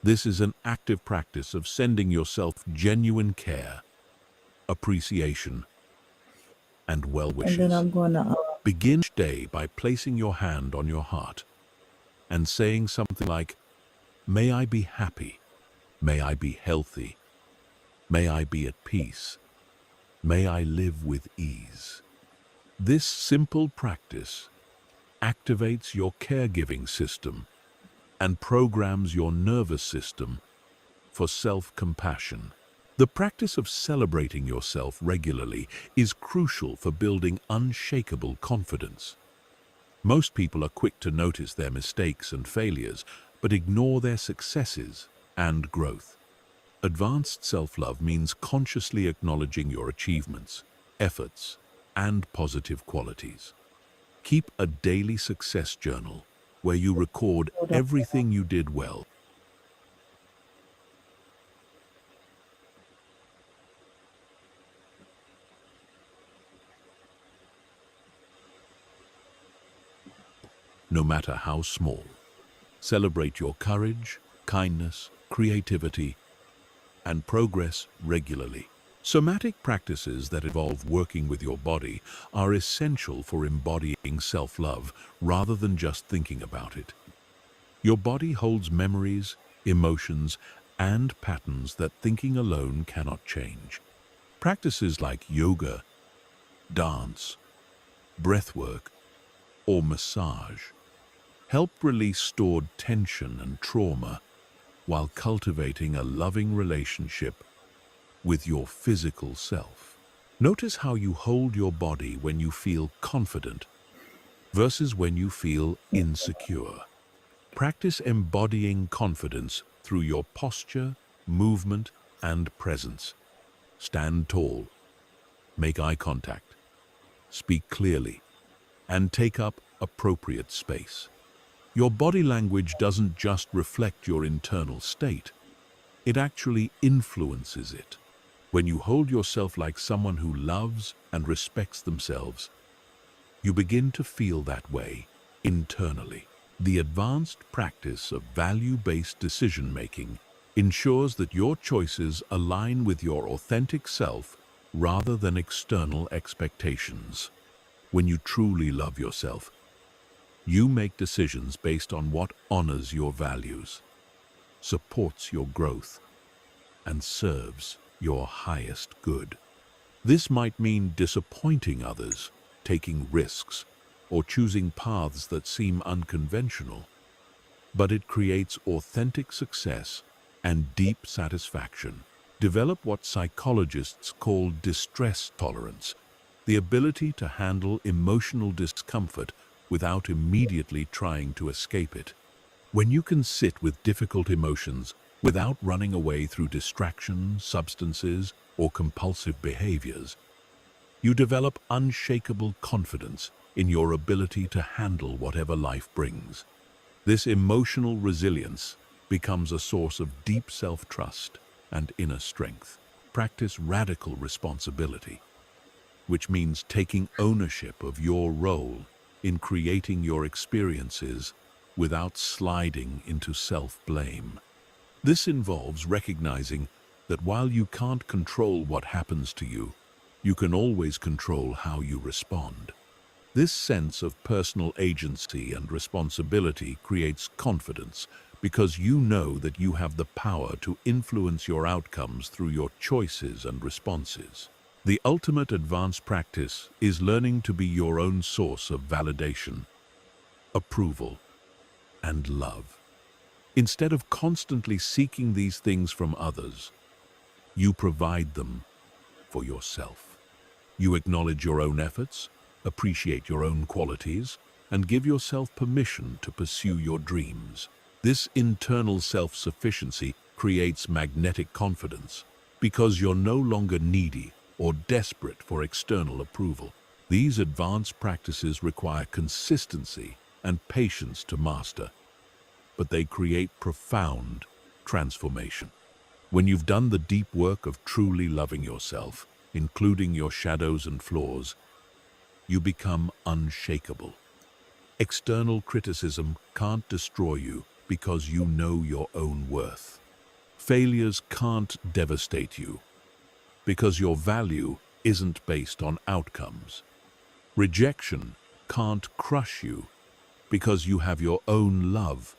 This is an active practice of sending yourself genuine care, appreciation, and well And then wishes. I'm gonna Begin each day by placing your hand on your heart and saying something like, "May I be happy, may I be healthy, may I be at peace, may I live with ease." This simple practice activates your caregiving system and programs your nervous system for self-compassion. The practice of celebrating yourself regularly is crucial for building unshakable confidence. Most people are quick to notice their mistakes and failures, but ignore their successes and growth. Advanced self-love means consciously acknowledging your achievements, efforts, and positive qualities. Keep a daily success journal where you record hold on. everything you did well. No matter how small. Celebrate your courage, kindness, creativity, and progress regularly. Somatic practices that involve working with your body are essential for embodying self-love rather than just thinking about it. Your body holds memories, emotions, and patterns that thinking alone cannot change. Practices like yoga, dance, breathwork, or massage help release stored tension and trauma while cultivating a loving relationship with your physical self. Notice how you hold your body when you feel confident versus when you feel insecure. Practice embodying confidence through your posture, movement, and presence. Stand tall, make eye contact, speak clearly, and take up appropriate space. Your body language doesn't just reflect your internal state, it actually influences it. When you hold yourself like someone who loves and respects themselves, you begin to feel that way internally. The advanced practice of value-based decision-making ensures that your choices align with your authentic self rather than external expectations. When you truly love yourself, you make decisions based on what honors your values, supports your growth, and serves your highest good. This might mean disappointing others, taking risks, or choosing paths that seem unconventional, but it creates authentic success and deep satisfaction. Develop what psychologists call distress tolerance, the ability to handle emotional discomfort without immediately trying to escape it. When you can sit with difficult emotions without running away through distraction, substances, or compulsive behaviors, you develop unshakable confidence in your ability to handle whatever life brings. This emotional resilience becomes a source of deep self-trust and inner strength. Practice radical responsibility, which means taking ownership of your role in creating your experiences without sliding into self-blame. This involves recognizing that while you can't control what happens to you, you can always control how you respond. This sense of personal agency and responsibility creates confidence because you know that you have the power to influence your outcomes through your choices and responses. The ultimate advanced practice is learning to be your own source of validation, approval, and love. Instead of constantly seeking these things from others, you provide them for yourself. You acknowledge your own efforts, appreciate your own qualities, and give yourself permission to pursue your dreams. This internal self-sufficiency creates magnetic confidence because you're no longer needy or desperate for external approval. These advanced practices require consistency and patience to master, but they create profound transformation. When you've done the deep work of truly loving yourself, including your shadows and flaws, you become unshakable. External criticism can't destroy you because you know your own worth. Failures can't devastate you because your value isn't based on outcomes. Rejection can't crush you because you have your own love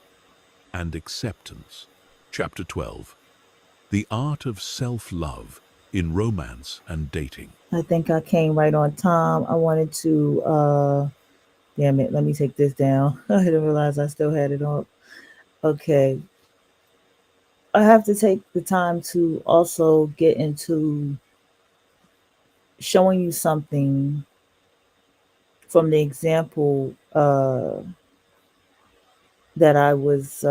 and acceptance. Chapter 12. The Art of Self-Love in Romance and Dating. I think I came right on time. I wanted to damn it, let me take this down. I didn't realize I still had it up. Okay. I have to take the time to also get into showing you something from the example that I was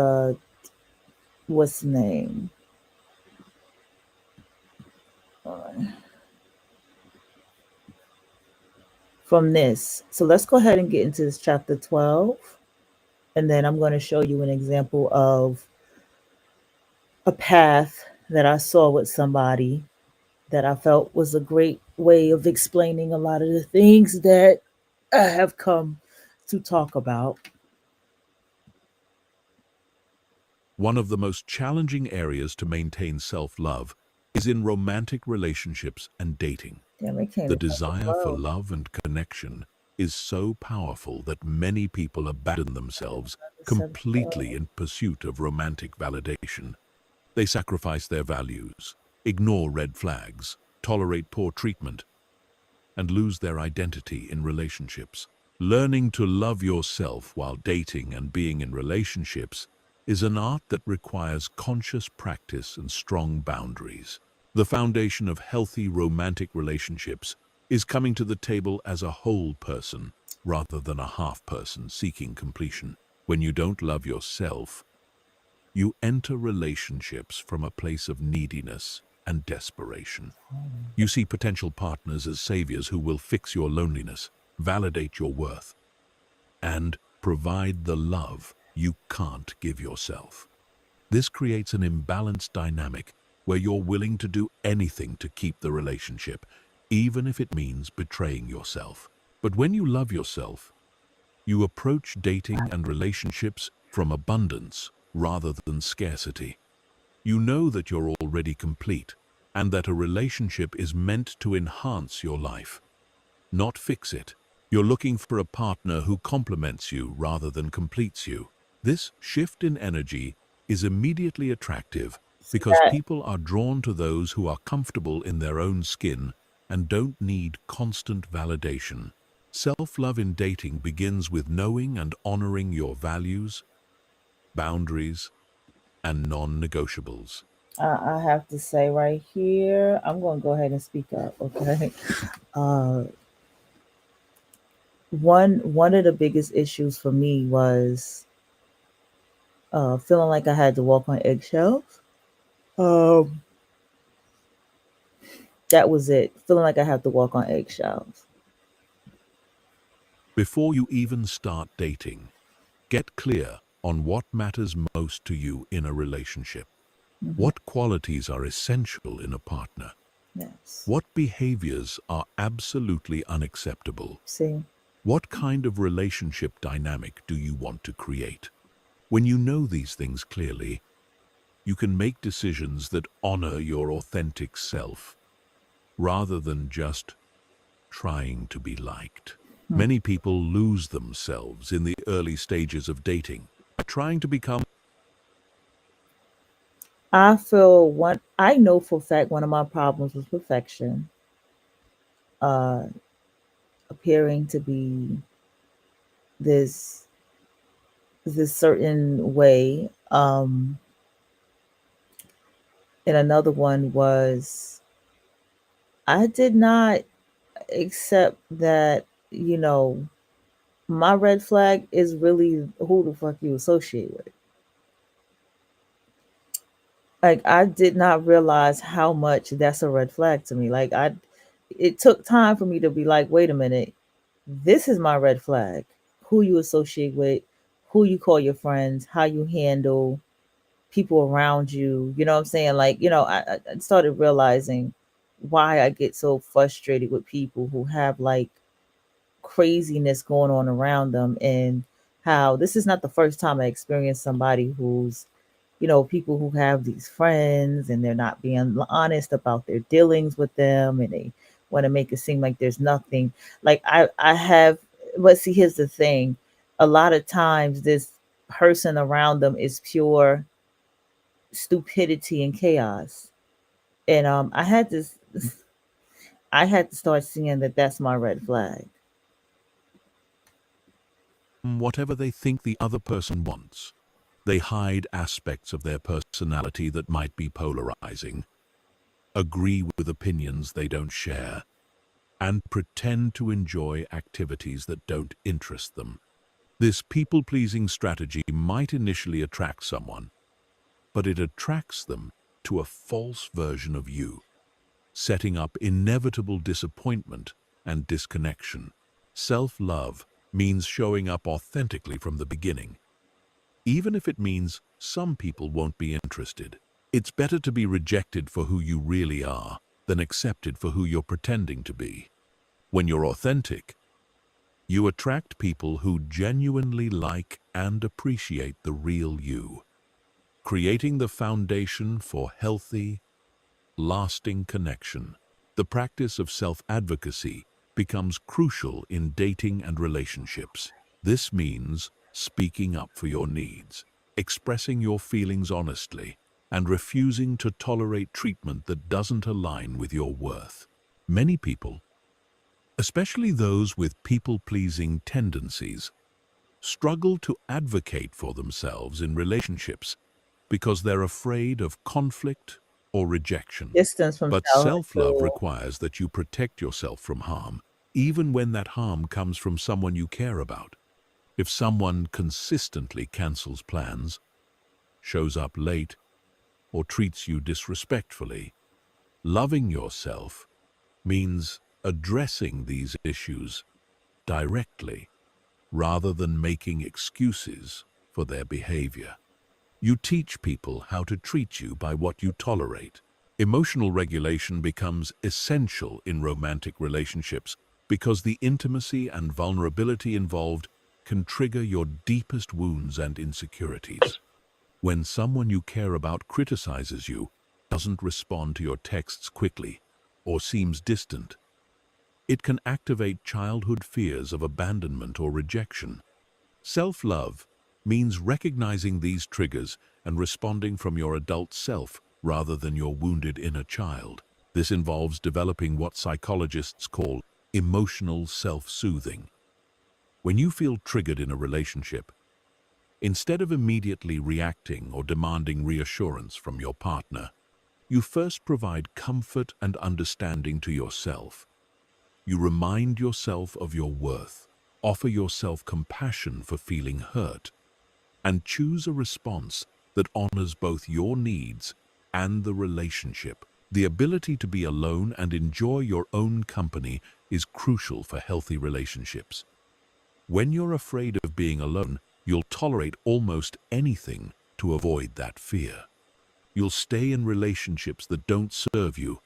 what's the name? From this. So let's go ahead and get into this chapter 12. And then I'm going to show you an example of a path that I saw with somebody that I felt was a great way of explaining a lot of the things that I have come to talk about. One of the most challenging areas to maintain self-love is in romantic relationships and dating. Damn, it came The in chapter desire for 12. love and connection is so powerful that many people abandon themselves Chapter 12. completely in pursuit of romantic validation. They sacrifice their values, ignore red flags, tolerate poor treatment, and lose their identity in relationships. Learning to love yourself while dating and being in relationships is an art that requires conscious practice and strong boundaries. The foundation of healthy romantic relationships is coming to the table as a whole person rather than a half person seeking completion. When you don't love yourself, you enter relationships from a place of neediness and desperation. You see potential partners as saviors who will fix your loneliness, validate your worth, and provide the love you can't give yourself. This creates an imbalanced dynamic where you're willing to do anything to keep the relationship, even if it means betraying yourself. But when you love yourself, you approach dating and relationships from abundance rather than scarcity. You know that you're already complete and that a relationship is meant to enhance your life, not fix it. You're looking for a partner who complements you rather than completes you. This shift in energy is immediately attractive See because that? people are drawn to those who are comfortable in their own skin and don't need constant validation. Self-love in dating begins with knowing and honoring your values, boundaries, and non-negotiables. I have to say right here, I'm going to go ahead and speak up, okay? Uh, one of the biggest issues for me was feeling like I had to walk on eggshells. Um, that was it. Feeling like I have to walk on eggshells. Before you even start dating, get clear on what matters most to you in a relationship. Hmm. What qualities are essential in a partner? Yes. What behaviors are absolutely unacceptable? See, What kind of relationship dynamic do you want to create? When you know these things clearly, you can make decisions that honor your authentic self, rather than just trying to be liked. hmm. Many people lose themselves in the early stages of dating by trying to become. I know for a fact one of my problems was perfection, uh, appearing to be this this certain way. And another one was I did not accept that, you know, my red flag is really who the fuck you associate with. Like I did not realize how much that's a red flag to me. It took time for me to be like, wait a minute, this is my red flag. Who you associate with, who you call your friends, how you handle people around you. You know what I'm saying? Like, I started realizing why I get so frustrated with people who have like craziness going on around them and how this is not the first time I experienced somebody who's, you know, people who have these friends and they're not being honest about their dealings with them, and they want to make it seem like there's nothing. Like I have, but see, here's the thing. A lot of times this person around them is pure stupidity and chaos. And I had this I had to start seeing that that's my red flag. Whatever they think the other person wants. They hide aspects of their personality that might be polarizing, agree with opinions they don't share, and pretend to enjoy activities that don't interest them. This people-pleasing strategy might initially attract someone, but it attracts them to a false version of you, setting up inevitable disappointment and disconnection. Self-love means showing up authentically from the beginning. Even if it means some people won't be interested, it's better to be rejected for who you really are than accepted for who you're pretending to be. When you're authentic, you attract people who genuinely like and appreciate the real you, creating the foundation for healthy, lasting connection. The practice of self-advocacy becomes crucial in dating and relationships. This means speaking up for your needs, expressing your feelings honestly, and refusing to tolerate treatment that doesn't align with your worth. Many people, especially those with people-pleasing tendencies, struggle to advocate for themselves in relationships because they're afraid of conflict or rejection. Distance from But childhood self-love to requires that you protect yourself from harm, even when that harm comes from someone you care about. If someone consistently cancels plans, shows up late, or treats you disrespectfully, loving yourself means addressing these issues directly rather than making excuses for their behavior. You teach people how to treat you by what you tolerate. Emotional regulation becomes essential in romantic relationships because the intimacy and vulnerability involved can trigger your deepest wounds and insecurities. When someone you care about criticizes you, doesn't respond to your texts quickly, or seems distant, it can activate childhood fears of abandonment or rejection. Self-love means recognizing these triggers and responding from your adult self rather than your wounded inner child. This involves developing what psychologists call emotional self-soothing. When you feel triggered in a relationship, instead of immediately reacting or demanding reassurance from your partner, you first provide comfort and understanding to yourself. You remind yourself of your worth, offer yourself compassion for feeling hurt, and choose a response that honors both your needs and the relationship. The ability to be alone and enjoy your own company is crucial for healthy relationships. When you're afraid of being alone, you'll tolerate almost anything to avoid that fear. You'll stay in relationships that don't serve you,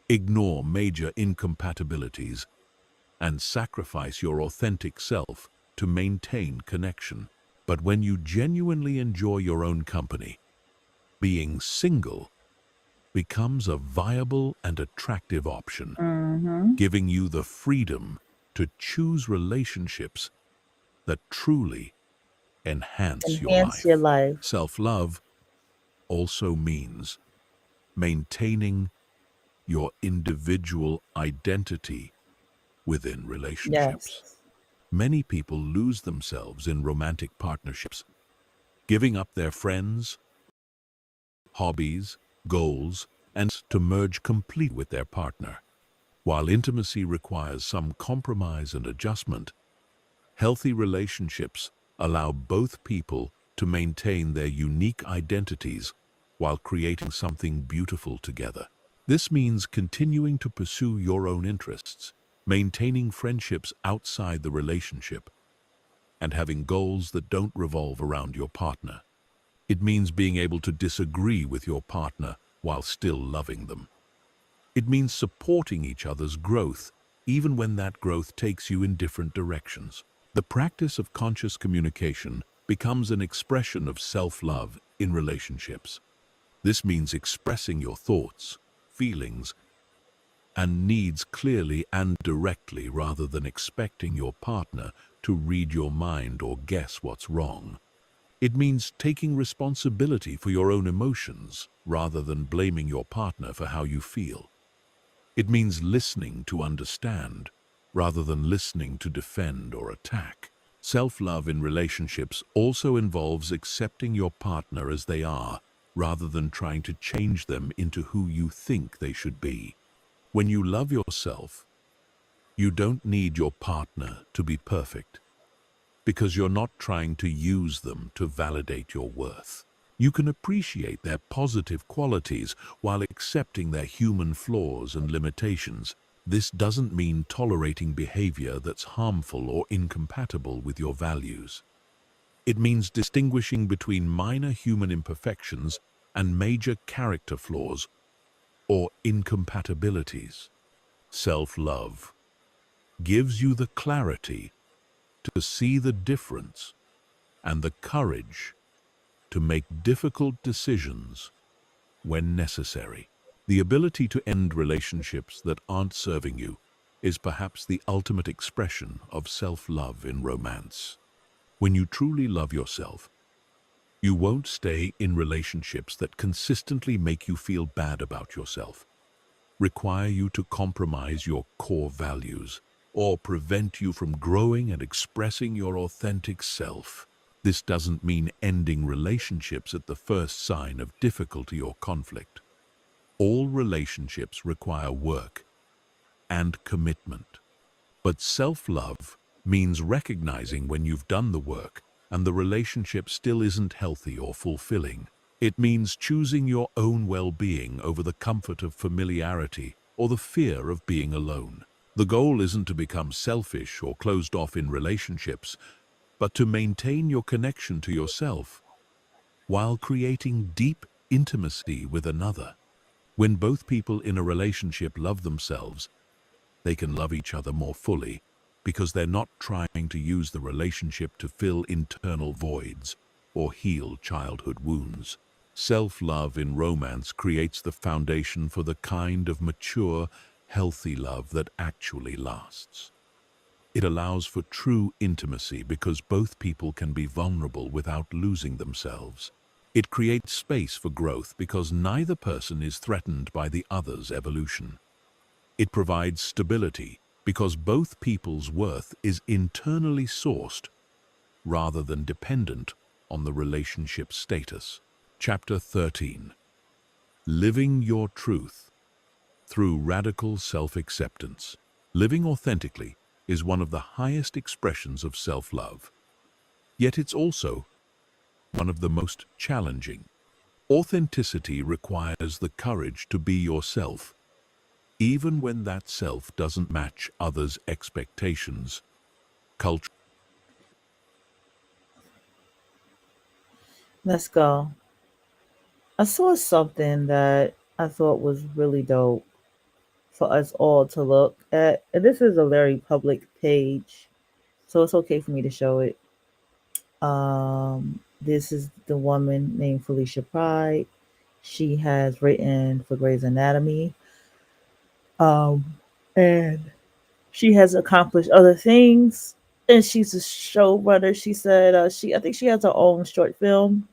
ignore major incompatibilities, and sacrifice your authentic self to maintain connection. But when you genuinely enjoy your own company, being single becomes a viable and attractive option, giving you the freedom to choose relationships that truly enhance your enhance your life. life. Self-love also means maintaining your individual identity within relationships. Yes. Many people lose themselves in romantic partnerships, giving up their friends, hobbies, goals, and to merge complete with their partner. While intimacy requires some compromise and adjustment, healthy relationships allow both people to maintain their unique identities while creating something beautiful together. This means continuing to pursue your own interests, maintaining friendships outside the relationship, and having goals that don't revolve around your partner. It means being able to disagree with your partner while still loving them. It means supporting each other's growth, even when that growth takes you in different directions. The practice of conscious communication becomes an expression of self-love in relationships. This means expressing your thoughts, feelings, and needs clearly and directly rather than expecting your partner to read your mind or guess what's wrong. It means taking responsibility for your own emotions rather than blaming your partner for how you feel. It means listening to understand rather than listening to defend or attack. Self-love in relationships also involves accepting your partner as they are rather than trying to change them into who you think they should be. When you love yourself, you don't need your partner to be perfect because you're not trying to use them to validate your worth. You can appreciate their positive qualities while accepting their human flaws and limitations. This doesn't mean tolerating behavior that's harmful or incompatible with your values. It means distinguishing between minor human imperfections and major character flaws or incompatibilities. Self-love gives you the clarity to see the difference and the courage to make difficult decisions when necessary. The ability to end relationships that aren't serving you is perhaps the ultimate expression of self-love in romance. When you truly love yourself, you won't stay in relationships that consistently make you feel bad about yourself, require you to compromise your core values, or prevent you from growing and expressing your authentic self. This doesn't mean ending relationships at the first sign of difficulty or conflict. All relationships require work and commitment. But self-love means recognizing when you've done the work and the relationship still isn't healthy or fulfilling. It means choosing your own well-being over the comfort of familiarity or the fear of being alone. The goal isn't to become selfish or closed off in relationships, but to maintain your connection to yourself while creating deep intimacy with another. When both people in a relationship love themselves, they can love each other more fully because they're not trying to use the relationship to fill internal voids or heal childhood wounds. Self-love in romance creates the foundation for the kind of mature, healthy love that actually lasts. It allows for true intimacy because both people can be vulnerable without losing themselves. It creates space for growth because neither person is threatened by the other's evolution. It provides stability because both people's worth is internally sourced rather than dependent on the relationship status. Chapter 13. Living your truth through radical self-acceptance. Living authentically is one of the highest expressions of self-love. Yet it's also one of the most challenging. Authenticity requires the courage to be yourself, even when that self doesn't match others' expectations. Culture. Let's go. I saw something that I thought was really dope for us all to look at. And this is a very public page, so it's okay for me to show it. This is the woman named Felicia Pride. She has written for Grey's Anatomy, and she has accomplished other things. And she's a showrunner. She said I think she has her own short film.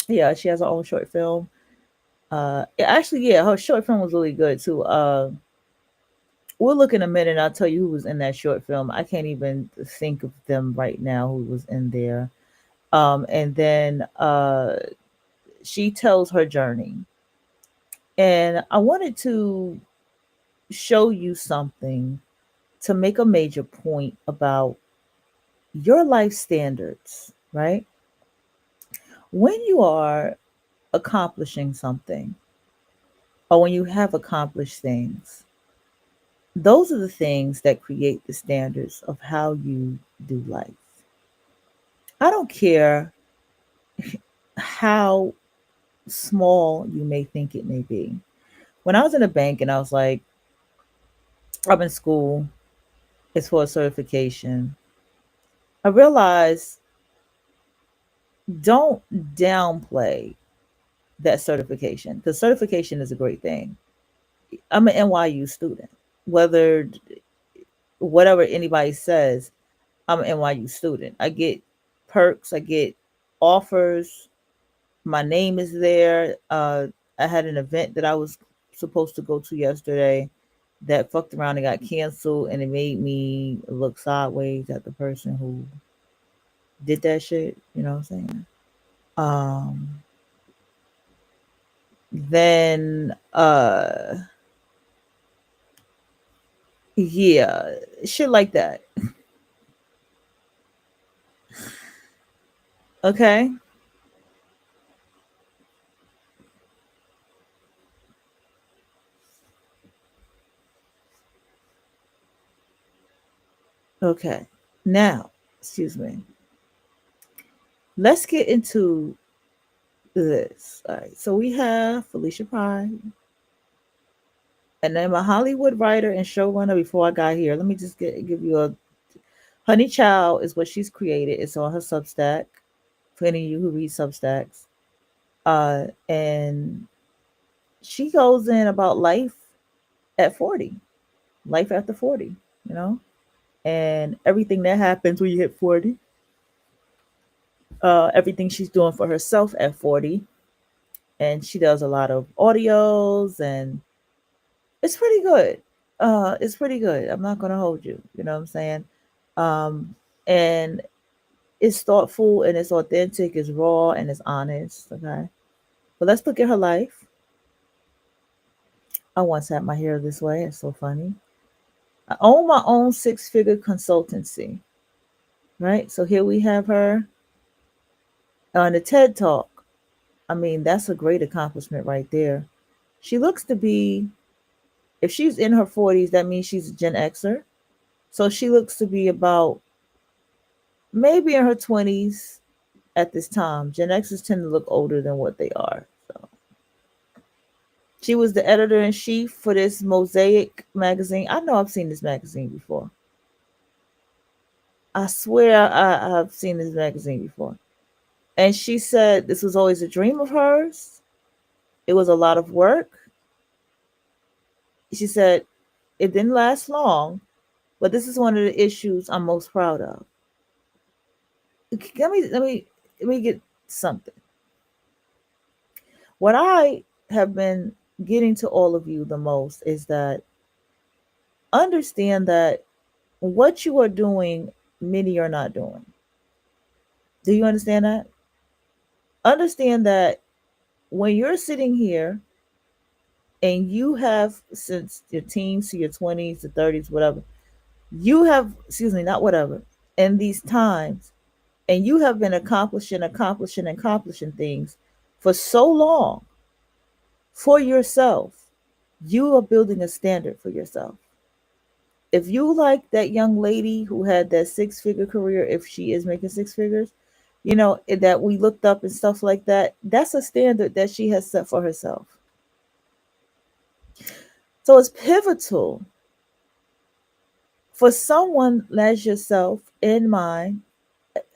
Yeah, she has her own short film. Actually, yeah, her short film was really good too. We'll look in a minute. And I'll tell you who was in that short film. I can't even think of them right now who was in there. And then she tells her journey. And I wanted to show you something to make a major point about your life standards, right? When you are accomplishing something or when you have accomplished things, those are the things that create the standards of how you do life. I don't care how small you may think it may be. When I was in a bank and I was like, I'm in school, it's for a certification. I realized don't downplay that certification because certification is a great thing. I'm an NYU student. Whether whatever anybody says, I'm an NYU student. I get perks, I get offers. My name is there. I had an event that I was supposed to go to yesterday that fucked around and got canceled, and it made me look sideways at the person who did that shit. You know what I'm saying? Um, then, yeah, shit like that. Okay. Okay. Now, excuse me. Let's get into this. All right. So we have Felicia Pye, and I'm a Hollywood writer and showrunner before I got here. Let me just give you a Honey Child is what she's created. It's on her Substack for any of you who read Substacks. And she goes in about life at 40, life after 40, you know, and everything that happens when you hit 40, everything she's doing for herself at 40. And she does a lot of audios, and it's pretty good. It's pretty good. I'm not going to hold you. You know what I'm saying? Um, and it's thoughtful and it's authentic, it's raw and it's honest. Okay. But let's look at her life. I once had my hair this way. It's so funny. I own my own six-figure consultancy. Right. So here we have her on the TED Talk. I mean, that's a great accomplishment right there. She looks to be, if she's in her 40s, that means she's a Gen Xer. So she looks to be about maybe in her 20s at this time. Gen Xers tend to look older than what they are. So she was the editor in chief for this Mosaic magazine. I know I've seen this magazine before. I swear I've seen this magazine before. And she said this was always a dream of hers. It was a lot of work. She said it didn't last long, but this is one of the issues I'm most proud of. Let me get something. What I have been getting to all of you the most is that understand that what you are doing, many are not doing. Do you understand that? Understand that when you're sitting here and you have, since your teens to your 20s to 30s, whatever, you have, excuse me, not whatever, in these times, and you have been accomplishing things for so long for yourself, you are building a standard for yourself. If you like that young lady who had that six-figure career, if she is making six figures, that we looked up and stuff like that, that's a standard that she has set for herself. So it's pivotal for someone as yourself and mine,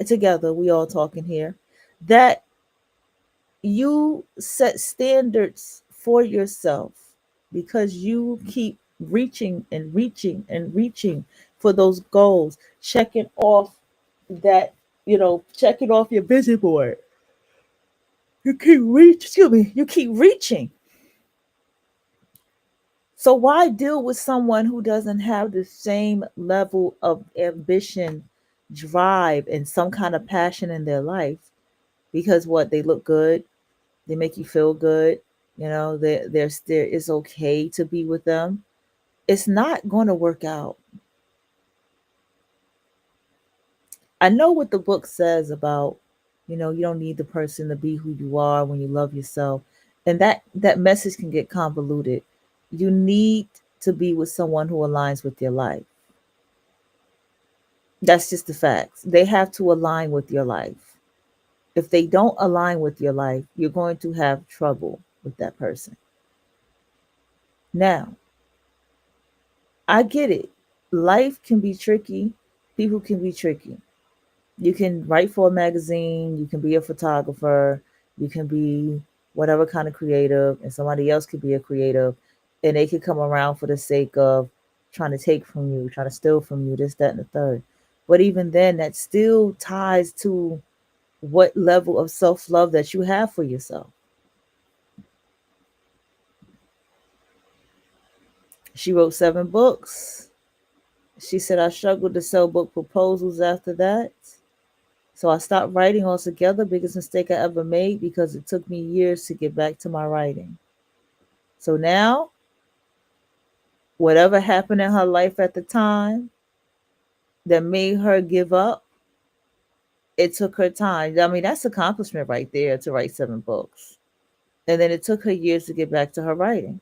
together, we all talking here, that you set standards for yourself because you keep reaching and reaching and reaching for those goals, checking off that, checking off your vision board. You keep reaching. So why deal with someone who doesn't have the same level of ambition, drive, and some kind of passion in their life? Because what, they look good, they make you feel good, they're it's okay to be with them. It's not going to work out. I know what the book says about, you don't need the person to be who you are when you love yourself. And that message can get convoluted. You need to be with someone who aligns with your life. That's just the facts. They have to align with your life. If they don't align with your life, you're going to have trouble with that person. Now, I get it. Life can be tricky. People can be tricky. You can write for a magazine, you can be a photographer, you can be whatever kind of creative, and somebody else could be a creative, and they could come around for the sake of trying to take from you, trying to steal from you, this, that, and the third. But even then, that still ties to what level of self love that you have for yourself. She wrote 7 books. She said, I struggled to sell book proposals after that. So I stopped writing altogether, biggest mistake I ever made because it took me years to get back to my writing. So now, whatever happened in her life at the time that made her give up, it took her time. I mean, that's accomplishment right there to write 7 books. And then it took her years to get back to her writing.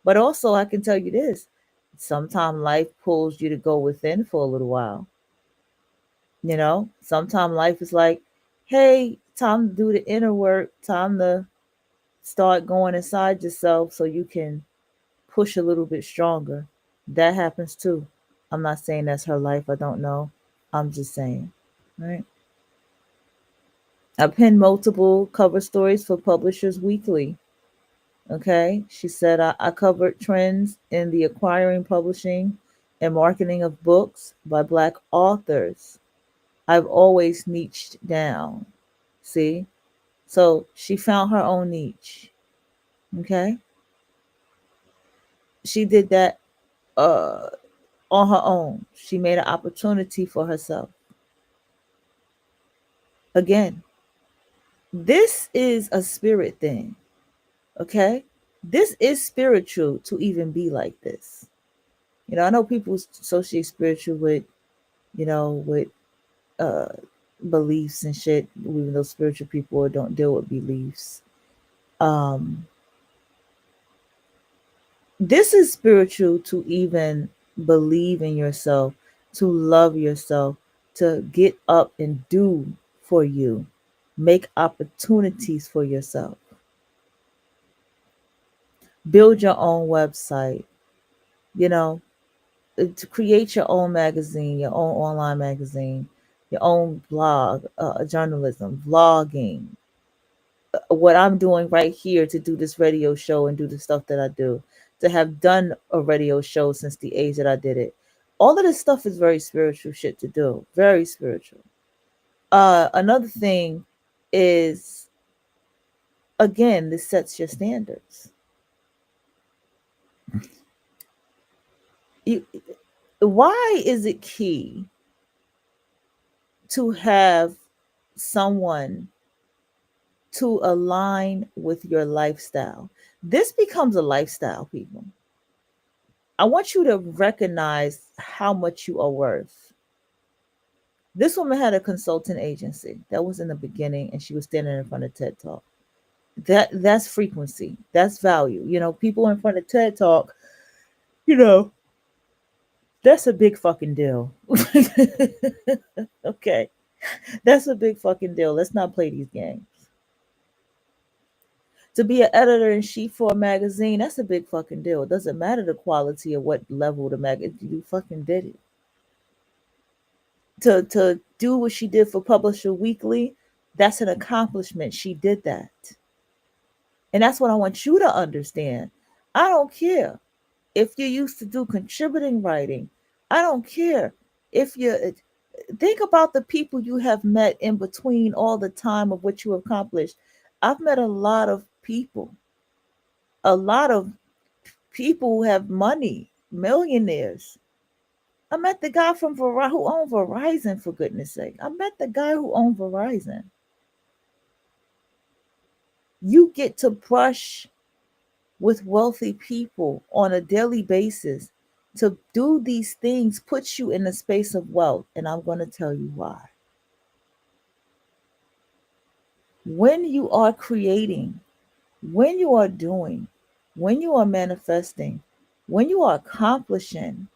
But also, I can tell you this, sometimes life pulls you to go within for a little while. Sometimes life is like, hey, time to do the inner work, time to start going inside yourself so you can push a little bit stronger. That happens too. I'm not saying that's her life. I don't know. I'm just saying, right? I penned multiple cover stories for Publishers Weekly. Okay. She said, I covered trends in the acquiring, publishing, and marketing of books by Black authors. I've always niched down. See? So she found her own niche. Okay. She did that uh, on her own. She made an opportunity for herself. Again, this is a spirit thing. Okay. This is spiritual to even be like this. I know people associate spiritual with uh, beliefs and shit, even though spiritual people don't deal with beliefs. Um, this is spiritual to even believe in yourself, to love yourself, to get up and do for you, make opportunities for yourself, build your own website, you know, to create your own magazine, your own online magazine, your own blog, journalism, vlogging. What I'm doing right here to do this radio show and do the stuff that I do, to have done a radio show since the age that I did it. All of this stuff is very spiritual shit to do. Very spiritual. Another thing is, again, this sets your standards. You, why is it key to have someone to align with your lifestyle? This becomes a lifestyle, people. I want you to recognize how much you are worth. This woman had a consulting agency. That was in the beginning, and she was standing in front of TED Talk. That's frequency. That's value. People in front of TED Talk, you know, that's a big fucking deal. Okay. That's a big fucking deal. Let's not play these games. To be an editor in chief for a magazine, that's a big fucking deal. It doesn't matter the quality or what level the magazine, you fucking did it. To do what she did for Publisher Weekly, that's an accomplishment. She did that. And that's what I want you to understand. I don't care if you used to do contributing writing. I don't care if you think about the people you have met in between all the time of what you accomplished. I've met a lot of people who have money, millionaires. I met the guy from Verizon who owned Verizon, for goodness sake. I met the guy who owned Verizon. You get to brush with wealthy people on a daily basis. To do these things puts you in a space of wealth, and I'm going to tell you why. When you are creating, when you are doing, when you are manifesting, when you are accomplishing,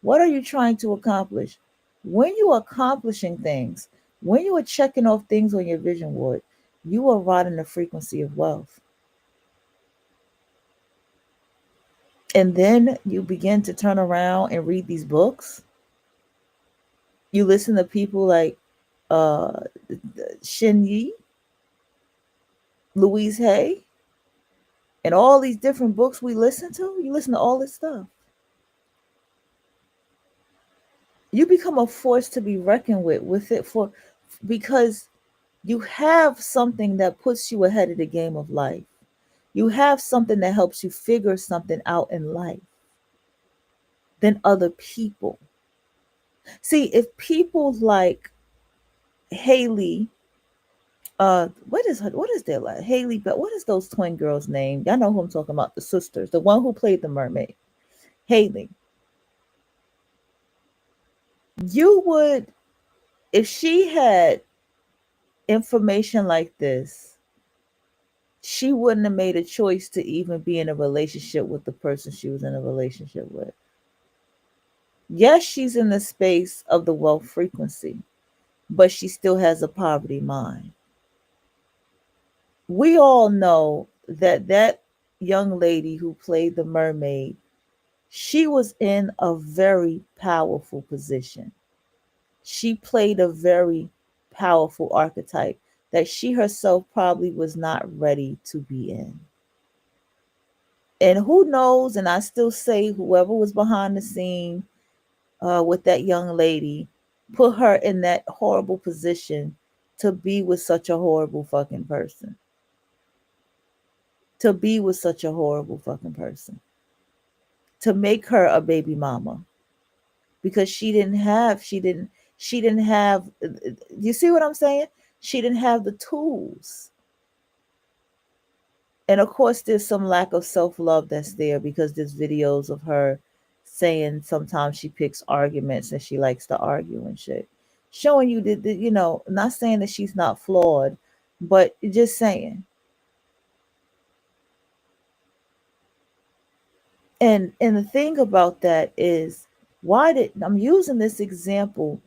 what are you trying to accomplish? When you are accomplishing things, when you are checking off things on your vision board, you are riding the frequency of wealth. And then you begin to turn around and read these books. You listen to people like uh Shin Yi, Louise Hay, and all these different books we listen to. You listen to all this stuff. You become a force to be reckoned with it for because you have something that puts you ahead of the game of life. You have something that helps you figure something out in life than other people. See, if people like Haley, what is their like Haley, but what is those twin girls' name? Y'all know who I'm talking about, the sisters, the one who played the mermaid, Haley. You would, if she had information like this, she wouldn't have made a choice to even be in a relationship with the person she was in a relationship with. Yes, she's in the space of the wealth frequency, but she still has a poverty mind. We all know that that young lady who played the mermaid, she was in a very powerful position. She played a very powerful archetype that she herself probably was not ready to be in. And who knows? And I still say, whoever was behind the scene with that young lady put her in that horrible position to be with such a horrible fucking person. To be with such a horrible fucking person. To make her a baby mama because she didn't have you see what I'm saying? She didn't have the tools. And of course there's some lack of self-love that's there because there's videos of her saying sometimes she picks arguments and she likes to argue and shit, showing you that, not saying that she's not flawed, but just saying. And the thing about that is, why did I'm using this example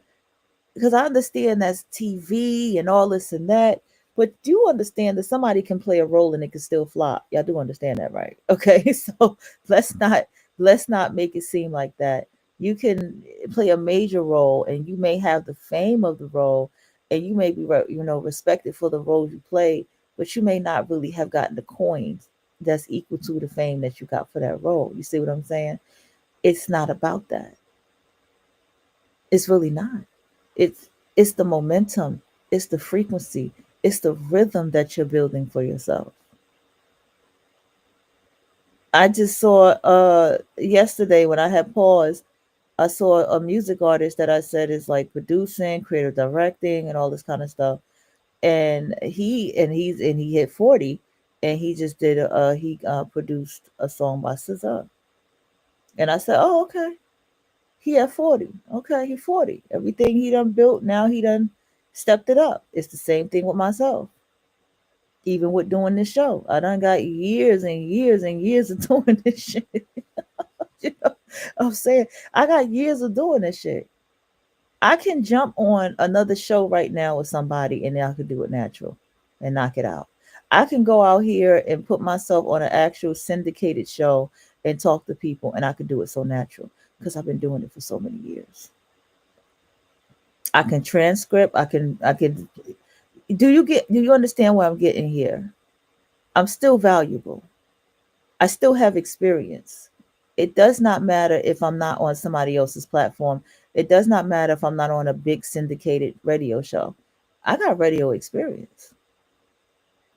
because I understand that's TV and all this and that, but do understand that somebody can play a role and it can still flop. Y'all do understand that, right? Okay, so let's not let's not make it seem like that. You can play a major role and you may have the fame of the role, and you may be respected for the role you play, but you may not really have gotten the coins that's equal to the fame that you got for that role. You see what I'm saying? It's not about that. It's really not. It's the momentum, it's the frequency, it's the rhythm that you're building for yourself. I just saw yesterday when I had paused, I saw a music artist that I said is like producing, creative directing, and all this kind of stuff. And he hit 40, and he just did he produced a song by SZA. And I said, oh, okay. He at 40. Okay, he 40. Everything he done built, now he done stepped it up. It's the same thing with myself. Even with doing this show. I done got years and years and years of doing this shit. You know, I'm saying I got years of doing this shit. I can jump on another show right now with somebody and I could do it natural and knock it out. I can go out here and put myself on an actual syndicated show and talk to people and I could do it so natural because I've been doing it for so many years. I can transcript, I can do you understand what I'm getting here? I'm still valuable. I still have experience. It does not matter if I'm not on somebody else's platform. It does not matter if I'm not on a big syndicated radio show. I got radio experience.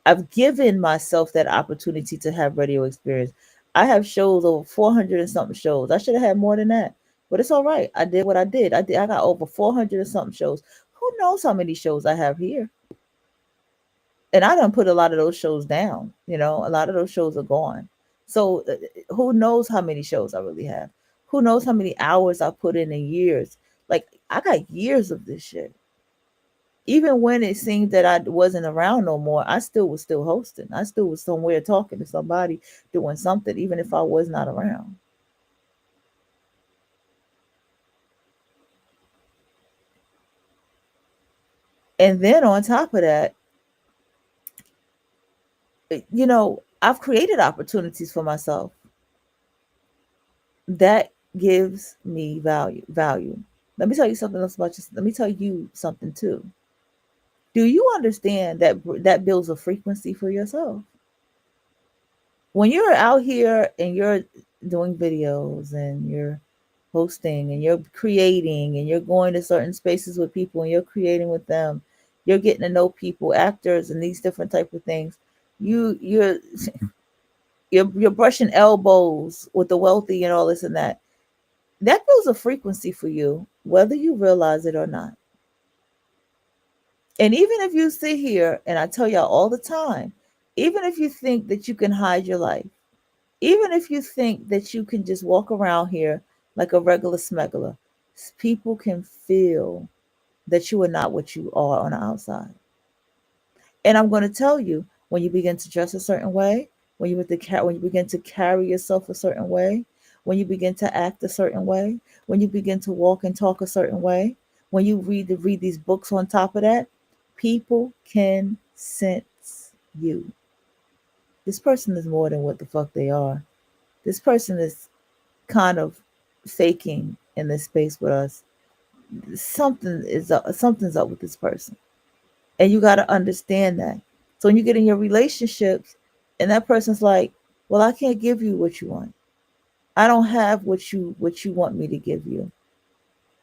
I've given myself that opportunity to have radio experience. I have shows over 400 and something shows. I should have had more than that, but it's all right. I did what I did. I got over 400 and something shows. Who knows how many shows I have here? And I done put a lot of those shows down. A lot of those shows are gone. So who knows how many shows I really have? Who knows how many hours I put in years? Like I got years of this shit. Even when it seemed that I wasn't around no more, I still was still hosting. I still was somewhere talking to somebody, doing something, even if I was not around. And then on top of that, I've created opportunities for myself that gives me value. Let me tell you something else about you. Let me tell you something too. Do you understand that that builds a frequency for yourself? When you're out here and you're doing videos and you're hosting and you're creating and you're going to certain spaces with people and you're creating with them, you're getting to know people, actors, and these different type of things. You're you're brushing elbows with the wealthy and all this and that. That builds a frequency for you, whether you realize it or not. And even if you sit here, and I tell y'all all the time, even if you think that you can hide your life, even if you think that you can just walk around here like a regular smuggler, people can feel that you are not what you are on the outside. And I'm going to tell you, when you begin to dress a certain way, when you begin to carry yourself a certain way, when you begin to act a certain way, when you begin to walk and talk a certain way, when you read these books on top of that, people can sense you. This person is more than what the fuck they are. This person is kind of faking in this space with us. Something's up with this person. And you got to understand that. So when you get in your relationships and that person's like, well, I can't give you what you want. I don't have what you want me to give you.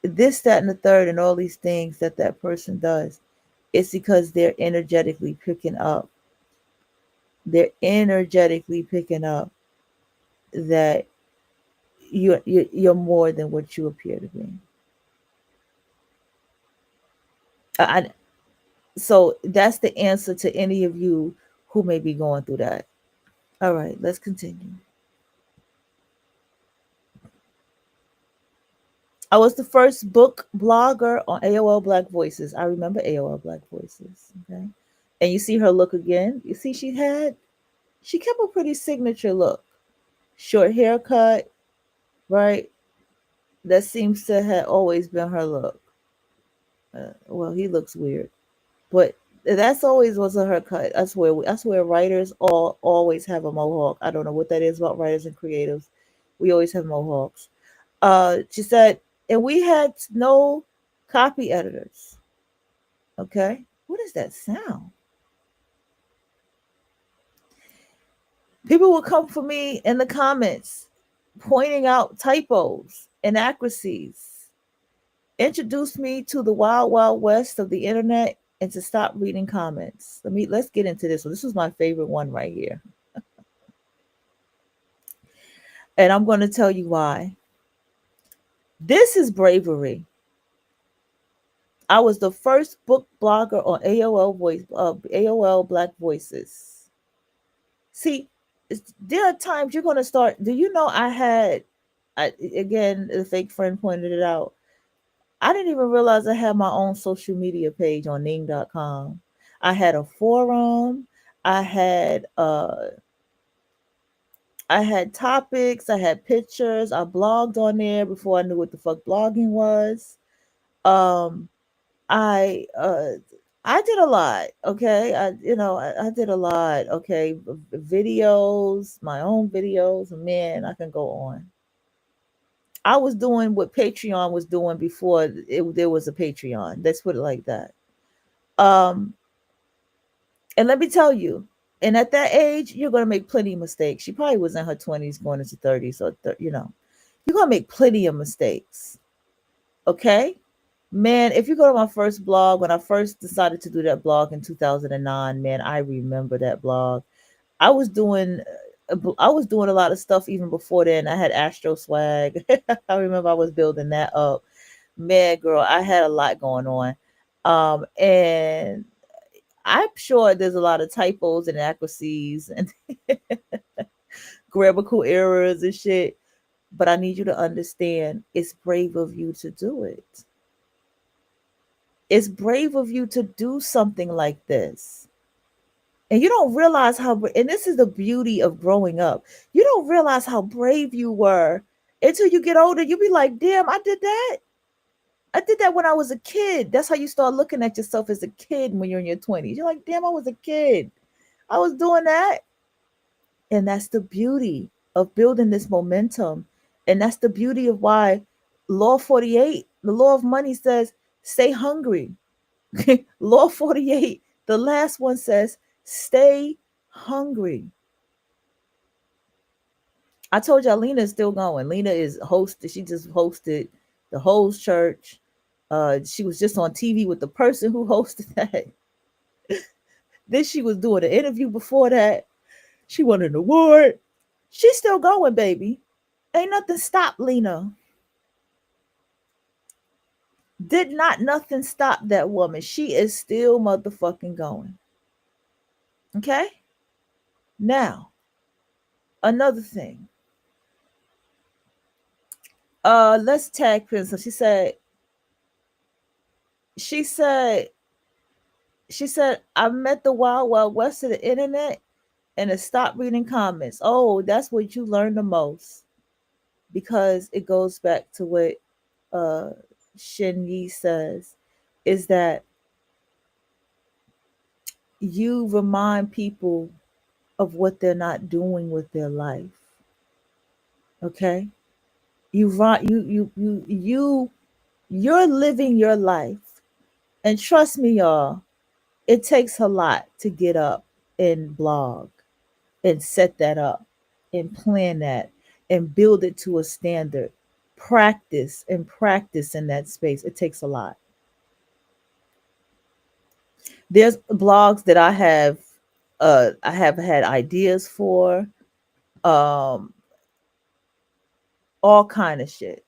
This, that, and the third, and all these things that that person does, it's because they're energetically picking up. They're energetically picking up that you're more than what you appear to be. I, so that's the answer to any of you who may be going through that. All right, let's continue. I was the first book blogger on AOL Black Voices. I remember AOL Black Voices. Okay. And you see her look again. You see she kept a pretty signature look. Short haircut, right? That seems to have always been her look. Well, he looks weird, but that's always was her cut. That's where writers all always have a mohawk. I don't know what that is about writers and creatives. We always have mohawks. She said, and we had no copy editors. Okay, what is that sound? People would come for me in the comments, pointing out typos, inaccuracies, introduce me to the wild, wild west of the internet, and to stop reading comments. Let's get into this one. This was my favorite one right here. And I'm going to tell you why. This is bravery. I was the first book blogger on AOL Black Voices. See, there are times you're going to start. Do you know again, the fake friend pointed it out. I didn't even realize I had my own social media page on Ning.com. I had a forum. I had topics. I had pictures. I blogged on there before I knew what the fuck blogging was. Um, I did a lot. Okay, I did a lot. Okay, videos, my own videos. Man, I can go on. I was doing what Patreon was doing before there was a Patreon. Let's put it like that. Um, and let me tell you, and at that age, you're gonna make plenty of mistakes. She probably was in her 20s, going into 30s, so you're gonna make plenty of mistakes. Okay, man. If you go to my first blog, when I first decided to do that blog in 2009, man, I remember that blog. I was doing a lot of stuff even before then. I had Astro Swag. I remember I was building that up. Man, girl, I had a lot going on. And I'm sure there's a lot of typos and inaccuracies and grammatical errors and shit. But I need you to understand it's brave of you to do it. It's brave of you to do something like this. And you don't realize and this is the beauty of growing up. You don't realize how brave you were until you get older. You be like, damn, I did that. I did that when I was a kid. That's how you start looking at yourself as a kid when you're in your 20s. You're like, damn, I was a kid. I was doing that. And that's the beauty of building this momentum. And that's the beauty of why Law 48, the law of money says, stay hungry. Law 48, the last one says, stay hungry. I told y'all Lena is still going. Lena is hosted. She just hosted the whole church. She was just on TV with the person who hosted that. Then she was doing an interview before that. She won an award. She's still going, baby. Ain't nothing stop Lena. Did not nothing stop that woman. She is still motherfucking going. Okay? Now, another thing. Let's tag Princess. She said, I met the wild, wild west of the internet and it stopped reading comments. Oh, that's what you learn the most. Because it goes back to what Shin Yi says, is that you remind people of what they're not doing with their life. Okay? You're living your life. And trust me, y'all, it takes a lot to get up and blog and set that up and plan that and build it to a standard. Practice and practice in that space. It takes a lot. There's blogs that I have had ideas for, um all kind of shit.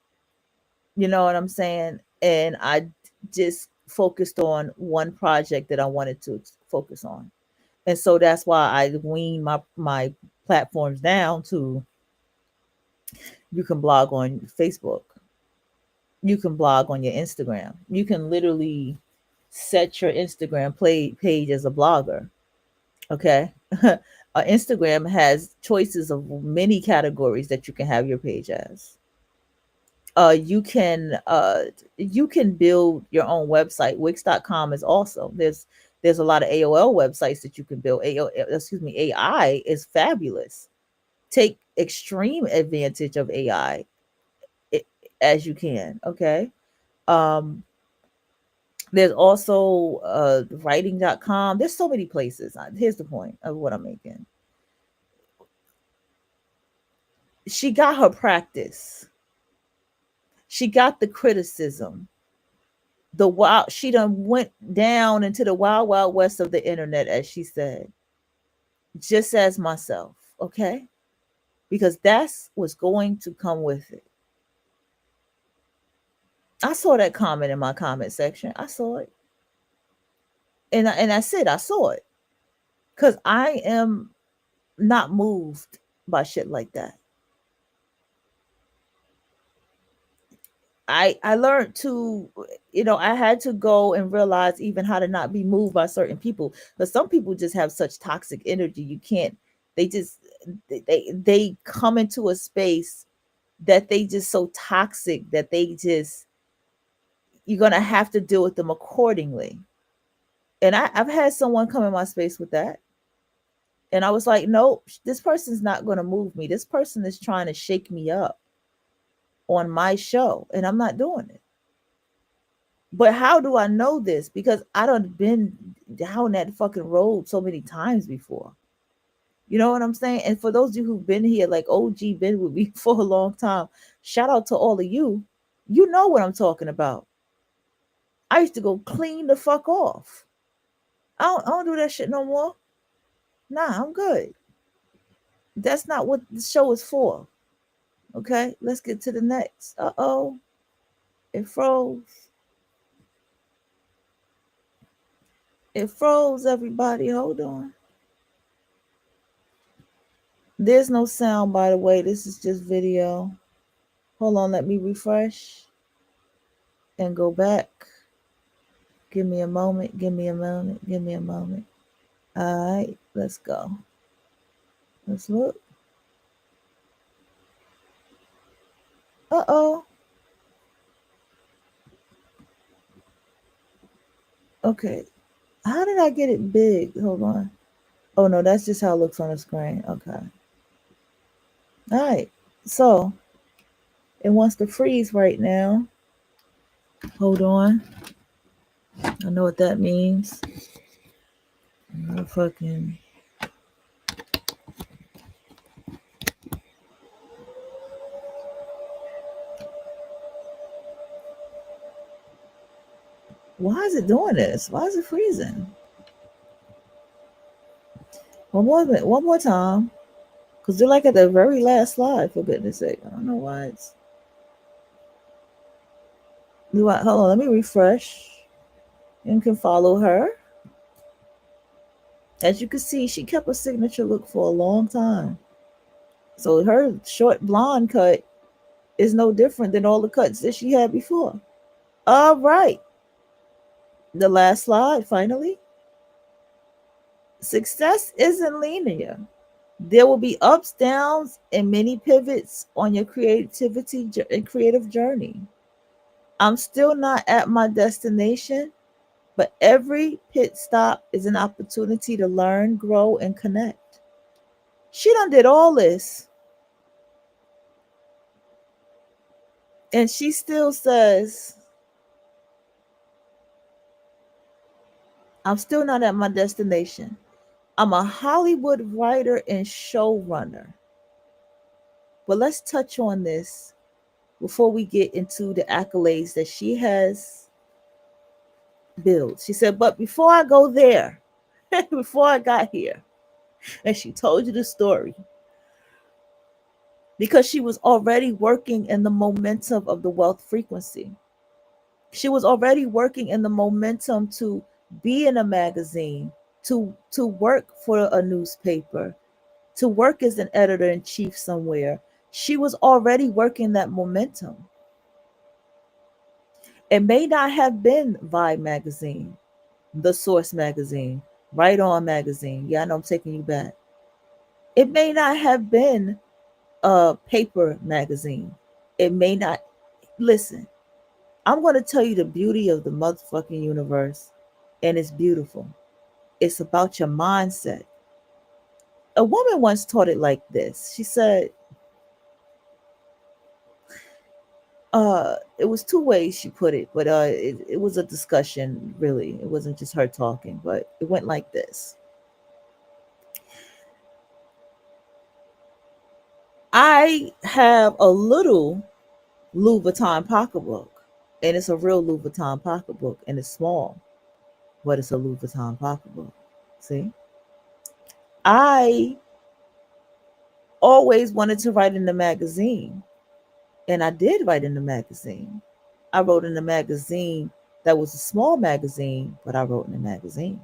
You know what I'm saying? And I just focused on one project that I wanted to focus on. And so that's why I wean my platforms down to, you can blog on Facebook. You can blog on your Instagram. You can literally set your Instagram page as a blogger. Okay. Instagram has choices of many categories that you can have your page as. You can build your own website. Wix.com is also, there's a lot of AOL websites that you can build. AI is fabulous. Take extreme advantage of AI as you can. Okay. Um, there's also writing.com. There's so many places. Here's the point of what I'm making. She got her practice. She got the criticism. She done went down into the wild, wild west of the internet, as she said, just as myself. Okay. Because that's what's going to come with it. I saw that comment in my comment section. I saw it. And I said, I saw it. Because I am not moved by shit like that. I learned to, I had to go and realize even how to not be moved by certain people. But some people just have such toxic energy. You can't, they just, they come into a space that they just so toxic that you're going to have to deal with them accordingly. And I've had someone come in my space with that. And I was like, nope, this person's not going to move me. This person is trying to shake me up on my show, and I'm not doing it. But how do I know this? Because I done been down that fucking road so many times before. You know what I'm saying? And for those of you who've been here, like OG been with me for a long time, shout out to all of you. You know what I'm talking about. I used to go clean the fuck off. I don't do that shit no more. Nah, I'm good. That's not what the show is for. Okay, let's get to the next. Uh-oh. It froze. It froze, everybody. Hold on. There's no sound, by the way. This is just video. Hold on, let me refresh and go back. Give me a moment. Give me a moment. Give me a moment. All right, let's go. Let's look. Uh-oh. Okay. How did I get it big? Hold on. Oh, no, that's just how it looks on the screen. Okay. All right. So it wants to freeze right now. Hold on. I know what that means. Fucking. Why is it doing this? Why is it freezing? One more time. Because they're like at the very last slide, for goodness sake. I don't know why it's. Hold on, let me refresh. You can follow her. As you can see, she kept a signature look for a long time. So her short blonde cut is no different than all the cuts that she had before. All right. The last slide, finally. Success isn't linear. There will be ups, downs, and many pivots on your creativity and creative journey. I'm still not at my destination, but every pit stop is an opportunity to learn, grow, and connect. She done did all this, and she still says, I'm still not at my destination. I'm a Hollywood writer and showrunner. But let's touch on this before we get into the accolades that she has built. She said, but before I go there, before I got here, and she told you the story, because she was already working in the momentum of the wealth frequency. She was already working in the momentum to be in a magazine, to work for a newspaper, to work as an editor in chief somewhere. She was already working that momentum. It may not have been Vibe magazine, The Source magazine, Right On magazine. Yeah, I know I'm taking you back. It may not have been a paper magazine. It may not. Listen, I'm going to tell you the beauty of the motherfucking universe, and it's beautiful. It's about your mindset. A woman once taught it like this. She said, it was two ways she put it, but it was a discussion, really. It wasn't just her talking, but it went like this. I have a little Louis Vuitton pocketbook, and it's a real Louis Vuitton pocketbook, and it's small, but it's a Louis Vuitton pocketbook. See? I always wanted to write in the magazine, and I did write in the magazine. I wrote in the magazine that was a small magazine, but I wrote in the magazine.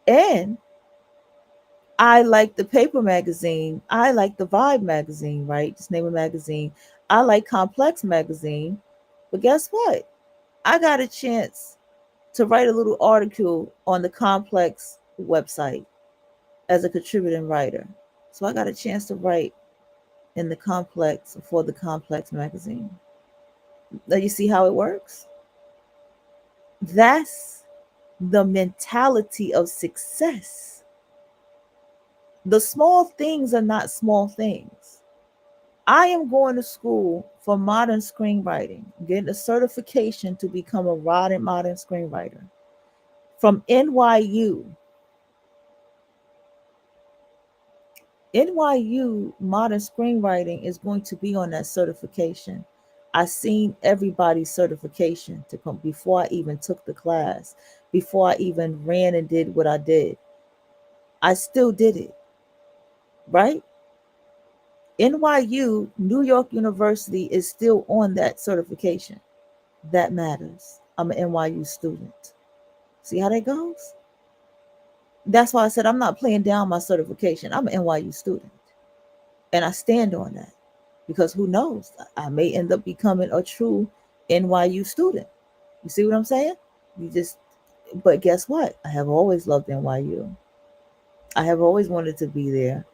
And I like the paper magazine. I like the Vibe magazine, right? Just name a magazine. I like Complex magazine. But guess what? I got a chance to write a little article on the Complex website as a contributing writer. So I got a chance to write in the Complex for the Complex magazine. Now you see how it works? That's the mentality of success. The small things are not small things. I am going to school for modern screenwriting, getting a certification to become a modern screenwriter from NYU. NYU modern screenwriting is going to be on that certification. I seen everybody's certification to come before I even took the class, before I even ran and did what I did. I still did it, right? NYU, New York University, is still on that certification. That matters. I'm an NYU student. See how that goes? That's why I said I'm not playing down my certification. I'm an NYU student. And I stand on that. Because who knows? I may end up becoming a true NYU student. You see what I'm saying? But guess what? I have always loved NYU. I have always wanted to be there.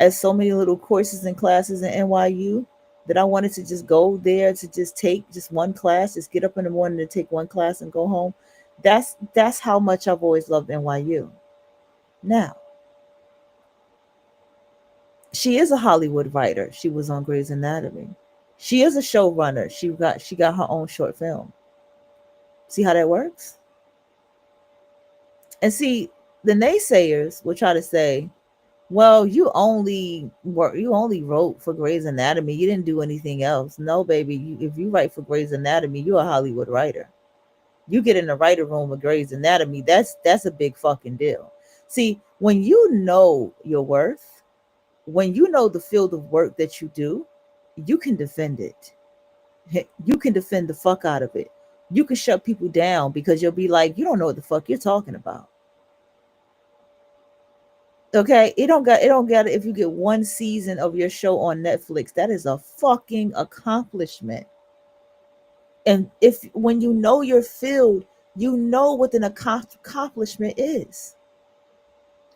As so many little courses and classes in NYU that I wanted to just go there to just take just one class, just get up in the morning to take one class and go home. That's how much I've always loved NYU. Now, she is a Hollywood writer. She was on Grey's Anatomy. She is a showrunner. She got her own short film. See how that works? And see, the naysayers will try to say, well, you only wrote for Grey's Anatomy. You didn't do anything else. No, baby. If you write for Grey's Anatomy, you're a Hollywood writer. You get in the writer room with Grey's Anatomy, that's a big fucking deal. See, when you know your worth, when you know the field of work that you do, you can defend it. You can defend the fuck out of it. You can shut people down because you'll be like, you don't know what the fuck you're talking about. Okay, it don't got if you get one season of your show on Netflix, that is a fucking accomplishment. And if when you know your field, you know what an accomplishment is.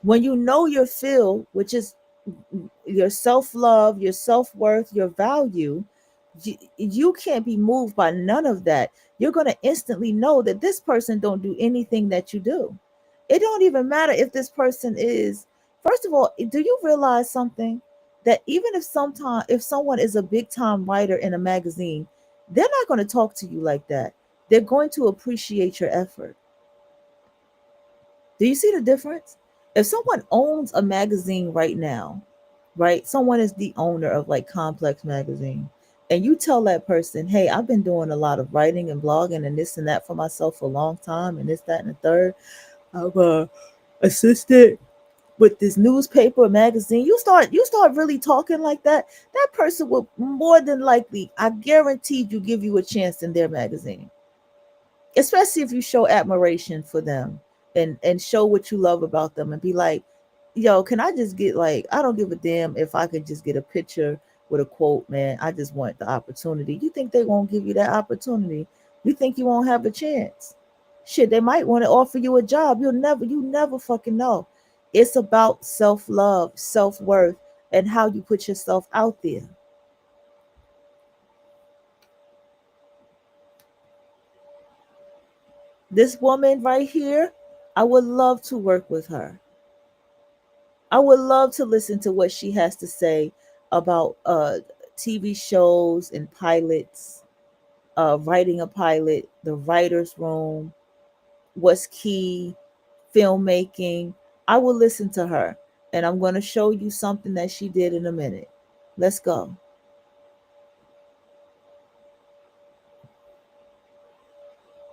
When you know your field, which is your self-love, your self-worth, your value, you can't be moved by none of that. You're going to instantly know that this person don't do anything that you do. It don't even matter if this person is, first of all, do you realize something, that even if someone is a big time writer in a magazine, they're not going to talk to you like that. They're going to appreciate your effort. Do you see the difference? If someone owns a magazine right now, right? Someone is the owner of like Complex magazine, and you tell that person, hey, I've been doing a lot of writing and blogging and this and that for myself for a long time, and this, that, and the third. I've assisted with this newspaper or magazine. You start really talking like that. That person will more than likely, I guarantee you, give you a chance in their magazine, especially if you show admiration for them and show what you love about them and be like, yo, can I just get, like, I don't give a damn if I could just get a picture with a quote, man. I just want the opportunity. You think they won't give you that opportunity? You think you won't have a chance? Shit, they might want to offer you a job. You never fucking know. It's about self-love, self-worth, and how you put yourself out there. This woman right here, I would love to work with her. I would love to listen to what she has to say about TV shows and pilots, writing a pilot, the writer's room, what's key, filmmaking. I will listen to her, and I'm going to show you something that she did in a minute. Let's go.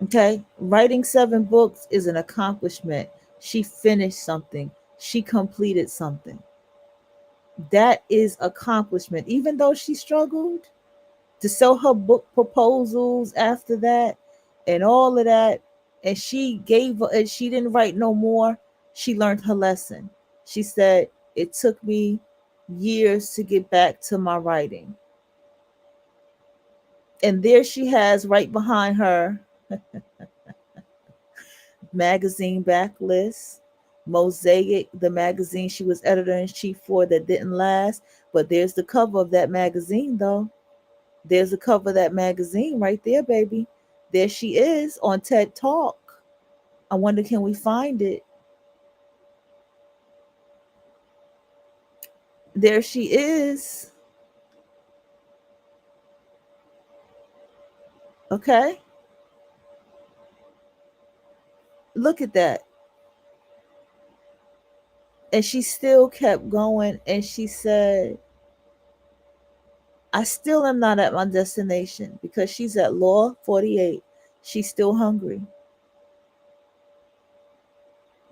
Okay, writing 7 books is an accomplishment. She finished something, she completed something. That is accomplishment. Even though she struggled to sell her book proposals after that and all of that, and she didn't write no more. She learned her lesson. She said, it took me years to get back to my writing. And there she has right behind her magazine backlist, Mosaic, the magazine she was editor in chief for that didn't last. But there's the cover of that magazine, though. There's the cover of that magazine right there, baby. There she is on TED Talk. I wonder, can we find it? There she is. Okay. Look at that. And she still kept going. And she said, I still am not at my destination, because she's at Law 48. She's still hungry.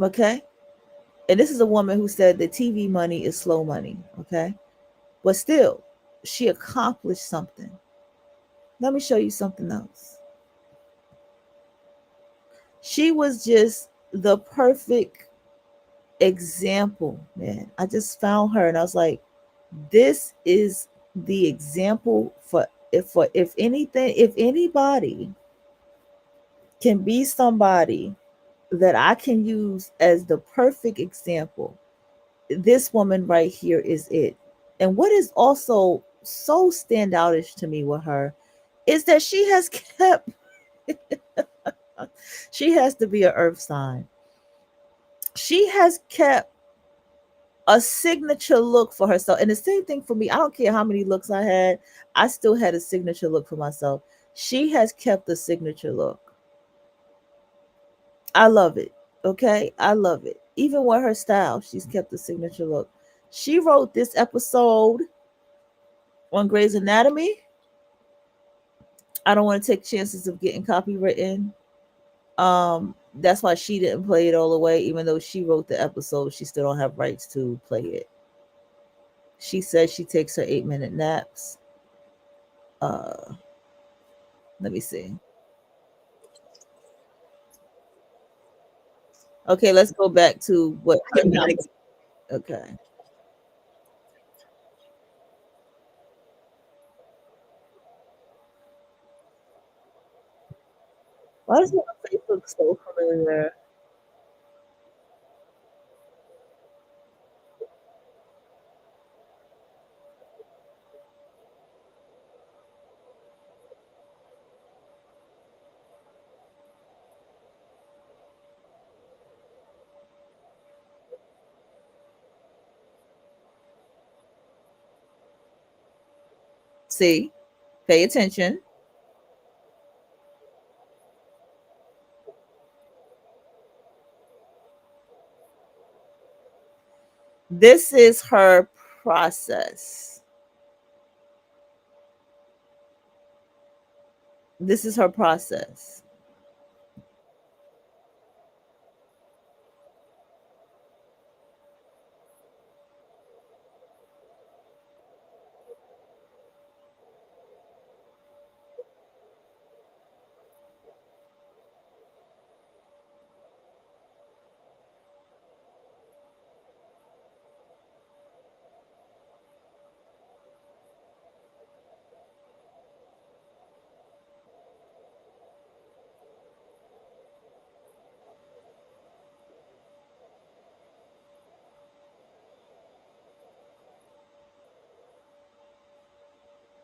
Okay. And this is a woman who said that TV money is slow money. Okay. But still, she accomplished something. Let me show you something else. She was just the perfect example, man. I just found her and I was like, this is the example if anything, if anybody can be somebody that I can use as the perfect example, this woman right here is it. And what is also so standoutish to me with her is that she has kept she has to be an earth sign. She has kept a signature look for herself. And the same thing for me. I don't care how many looks I had, I still had a signature look for myself. She has kept the signature look. I love it. Okay, I love it. Even with her style, she's kept the signature look. She wrote this episode on Grey's Anatomy. I don't want to take chances of getting copywritten. That's why she didn't play it all the way, even though she wrote the episode. She still don't have rights to play it. She says she takes her 8-minute naps. Uh, Let me see. Okay, let's go back to what. Okay, why is my Facebook so familiar? See, pay attention. This is her process. This is her process.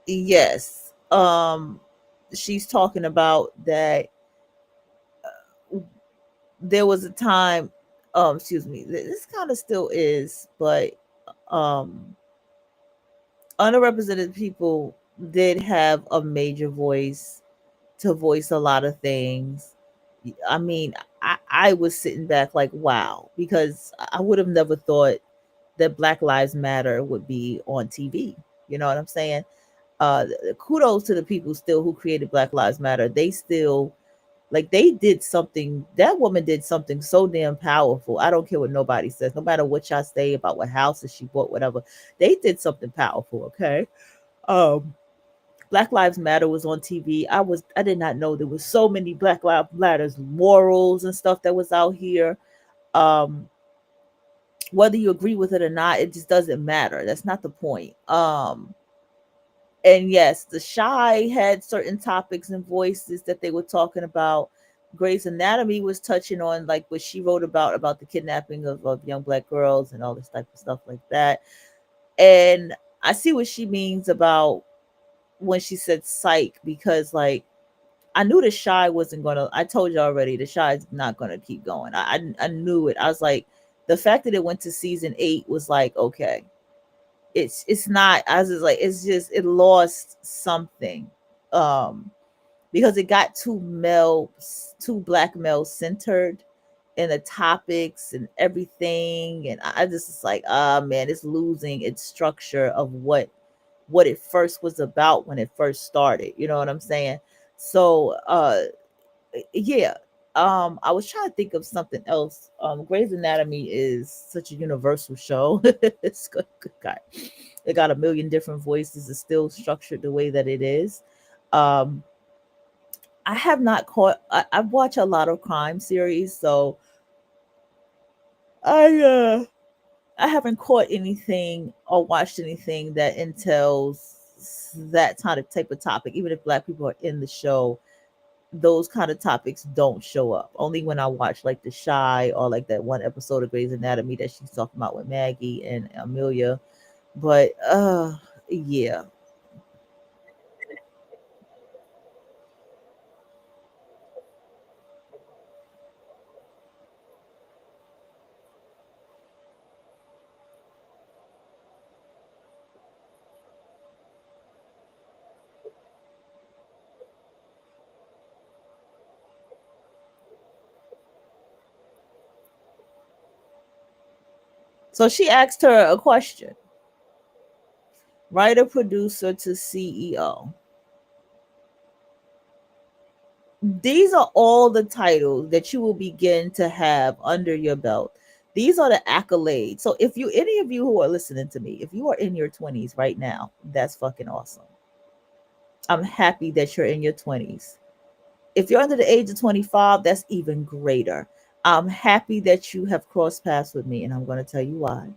Yes. She's talking about that there was a time, excuse me, this kind of still is, but um underrepresented people did have a major voice to voice a lot of things. I mean, I was sitting back like, wow, because I would have never thought that Black Lives Matter would be on TV. You know what I'm saying? Kudos to the people still who created Black Lives Matter. They still, like, they did something. That woman did something so damn powerful. I don't care what nobody says, no matter what y'all say about what houses she bought, whatever. They did something powerful. Okay. Um, Black Lives Matter was on TV. I did not know there was so many Black Lives Matters morals and stuff that was out here. Um, whether you agree with it or not, it just doesn't matter. That's not the point. And yes, the Shy had certain topics and voices that they were talking about. Grey's Anatomy was touching on like what she wrote about the kidnapping of young Black girls and all this type of stuff like that. And I see what she means about when she said psych, because like I knew the Shy wasn't gonna. I told you already, the Shy is not gonna keep going. I knew it. I was like, the fact that it went to season 8 was like, okay, it's not. I was just like, it's just it lost something, um, because it got too black male centered in the topics and everything, and I just was like, ah, man, it's losing its structure of what it first was about when it first started. You know what I'm saying? So yeah. I was trying to think of something else. Grey's Anatomy is such a universal show. It's good, good God. It got a million different voices. It's still structured the way that it is. Um, I have not caught. I watch a lot of crime series, so I uh I haven't caught anything or watched anything that entails that kind of type of topic. Even if Black people are in the show, those kind of topics don't show up. Only when I watch like The Shy or like that one episode of Grey's Anatomy that she's talking about with Maggie and Amelia. But yeah. So she asked her a question: writer, producer to CEO. These are all the titles that you will begin to have under your belt. These are the accolades. So if you, any of you who are listening to me, if you are in your 20s right now, that's fucking awesome. I'm happy that you're in your 20s. If you're under the age of 25, that's even greater. I'm happy that you have crossed paths with me, and I'm going to tell you why.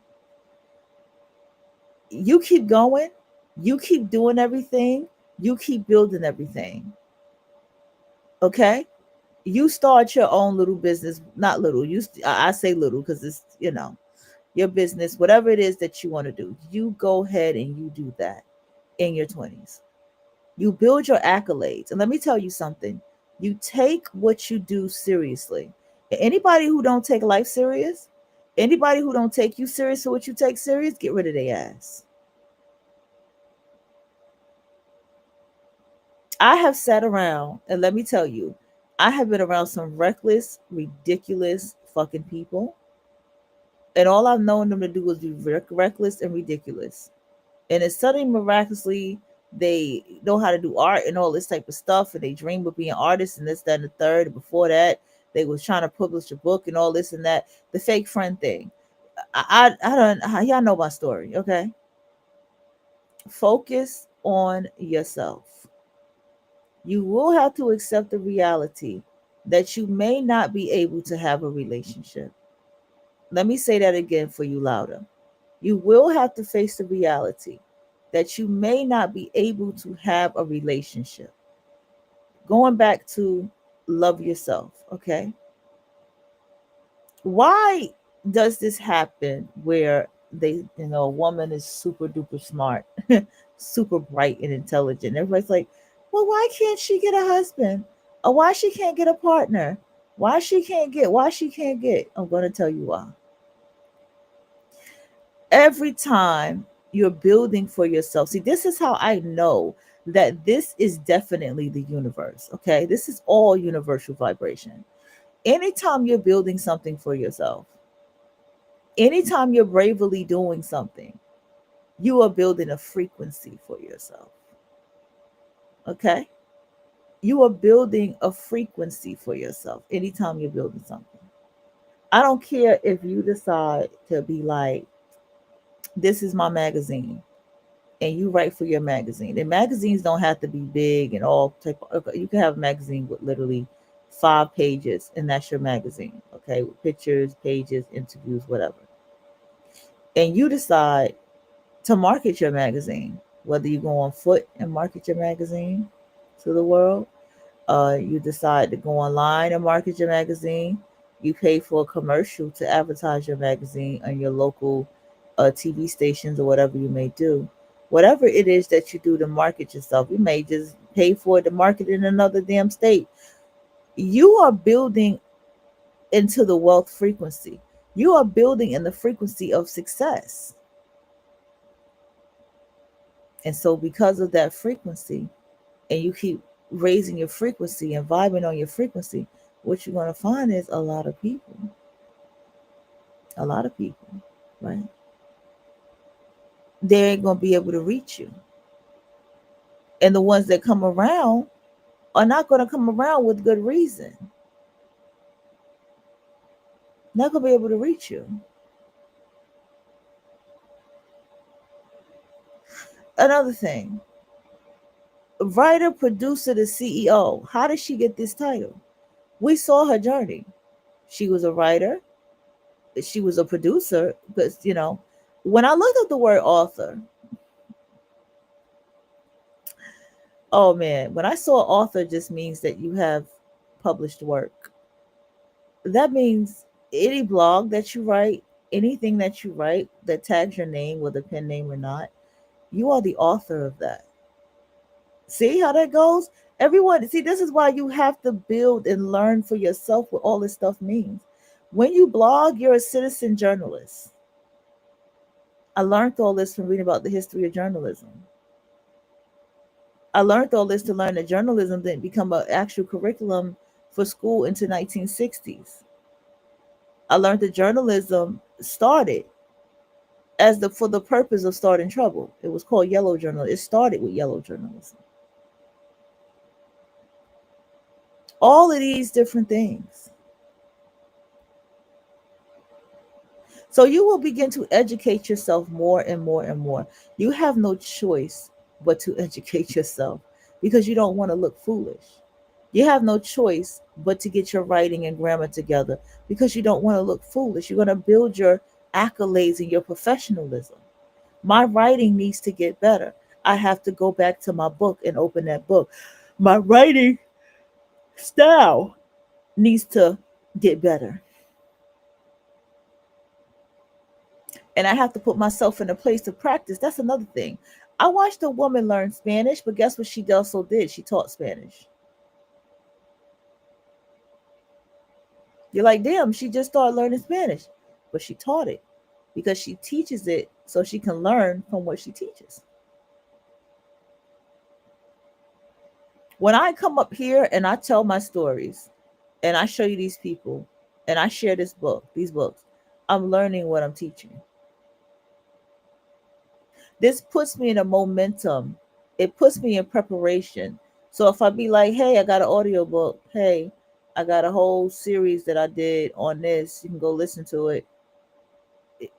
You keep going, you keep doing everything, you keep building everything. Okay? You start your own little business, not little. I say little because it's, your business, whatever it is that you want to do. You go ahead and you do that in your 20s. You build your accolades. And let me tell you something. You take what you do seriously. Anybody who don't take life serious, anybody who don't take you serious for what you take serious, get rid of their ass. I have sat around, and let me tell you, I have been around some reckless, ridiculous fucking people. And all I've known them to do is be reckless and ridiculous. And then suddenly, miraculously, they know how to do art and all this type of stuff, and they dream of being artists and this, that, and the third. And before that, they was trying to publish a book and all this and that. The fake friend thing. I don't. Y'all know my story, okay? Focus on yourself. You will have to accept the reality that you may not be able to have a relationship. Let me say that again for you louder. You will have to face the reality that you may not be able to have a relationship. Going back to love yourself, okay? Why does this happen where a woman is super duper smart, super bright and intelligent? Everybody's like, well, why can't she get a husband? Or why she can't get a partner? Why she can't get? I'm going to tell you why. Every time you're building for yourself, see, this is how I know that this is definitely the universe, okay? This is all universal vibration. Anytime you're building something for yourself, anytime you're bravely doing something, you are building a frequency for yourself, okay? You are building a frequency for yourself anytime you're building something. I don't care if you decide to be like, this is my magazine, and you write for your magazine. And magazines don't have to be big and all type of, okay, you can have a magazine with literally 5 pages, and that's your magazine, okay, with pictures, pages, interviews, whatever. And you decide to market your magazine, whether you go on foot and market your magazine to the world, you decide to go online and market your magazine, you pay for a commercial to advertise your magazine on your local TV stations or whatever you may do. Whatever it is that you do to market yourself, you may just pay for it to market in another damn state. You are building into the wealth frequency. You are building in the frequency of success. And so, because of that frequency, and you keep raising your frequency and vibing on your frequency, what you're going to find is a lot of people, right? They ain't going to be able to reach you. And the ones that come around are not going to come around with good reason. Not going to be able to reach you. Another thing, writer, producer to CEO. How did she get this title? We saw her journey. She was a writer. She was a producer. Because, when I looked at the word author, oh man, when I saw author just means that you have published work. That means any blog that you write, anything that you write that tags your name, whether pen name or not, you are the author of that. See how that goes? Everyone, see, this is why you have to build and learn for yourself what all this stuff means. When you blog, you're a citizen journalist. I learned all this from reading about the history of journalism. I learned all this to learn that journalism didn't become an actual curriculum for school into 1960s. I learned that journalism started as the for the purpose of starting trouble. It was called yellow journalism. It started with yellow journalism. All of these different things. So you will begin to educate yourself more and more and more. You have no choice but to educate yourself because you don't want to look foolish. You have no choice but to get your writing and grammar together because you don't want to look foolish. You're going to build your accolades and your professionalism. My writing needs to get better. I have to go back to my book and open that book. My writing style needs to get better. And I have to put myself in a place to practice. That's another thing. I watched a woman learn Spanish, but guess what she also did? She taught Spanish. You're like, damn, she just started learning Spanish, but she taught it because she teaches it so she can learn from what she teaches. When I come up here and I tell my stories and I show you these people and I share these books, I'm learning what I'm teaching. This puts me in a momentum. It puts me in preparation. So if I be like, hey, I got an audio book. Hey, I got a whole series that I did on this. You can go listen to it.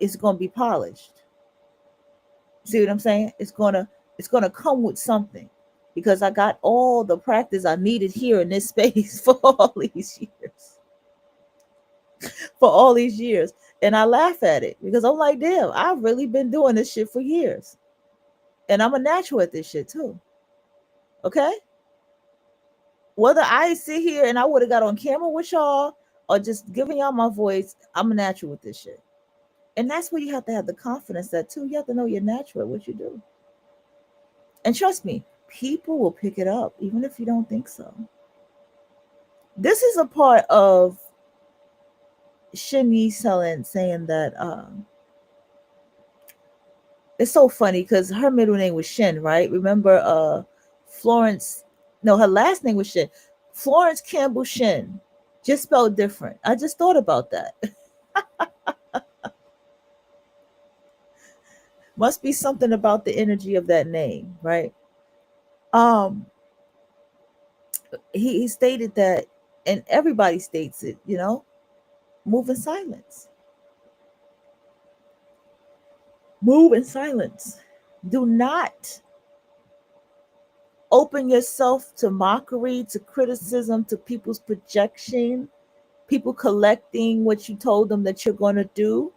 It's gonna be polished. See what I'm saying? It's gonna come with something because I got all the practice I needed here in this space for all these years. For all these years. And I laugh at it because I'm like, damn, I've really been doing this shit for years. And I'm a natural at this shit too. Okay? Whether I sit here and I would have got on camera with y'all or just giving y'all my voice, I'm a natural with this shit. And that's where you have to have the confidence that too. You have to know you're natural at what you do. And trust me, people will pick it up, even if you don't think so. This is a part of Shin Yi saying that it's so funny because her middle name was Shin, right? Remember Florence, no, her last name was Shin. Florence Campbell Shin, just spelled different. I just thought about that. Must be something about the energy of that name, right? Um, he stated that, and everybody states it, move in silence. Move in silence. Do not open yourself to mockery, to criticism, to people's projection, people collecting what you told them that you're going to do.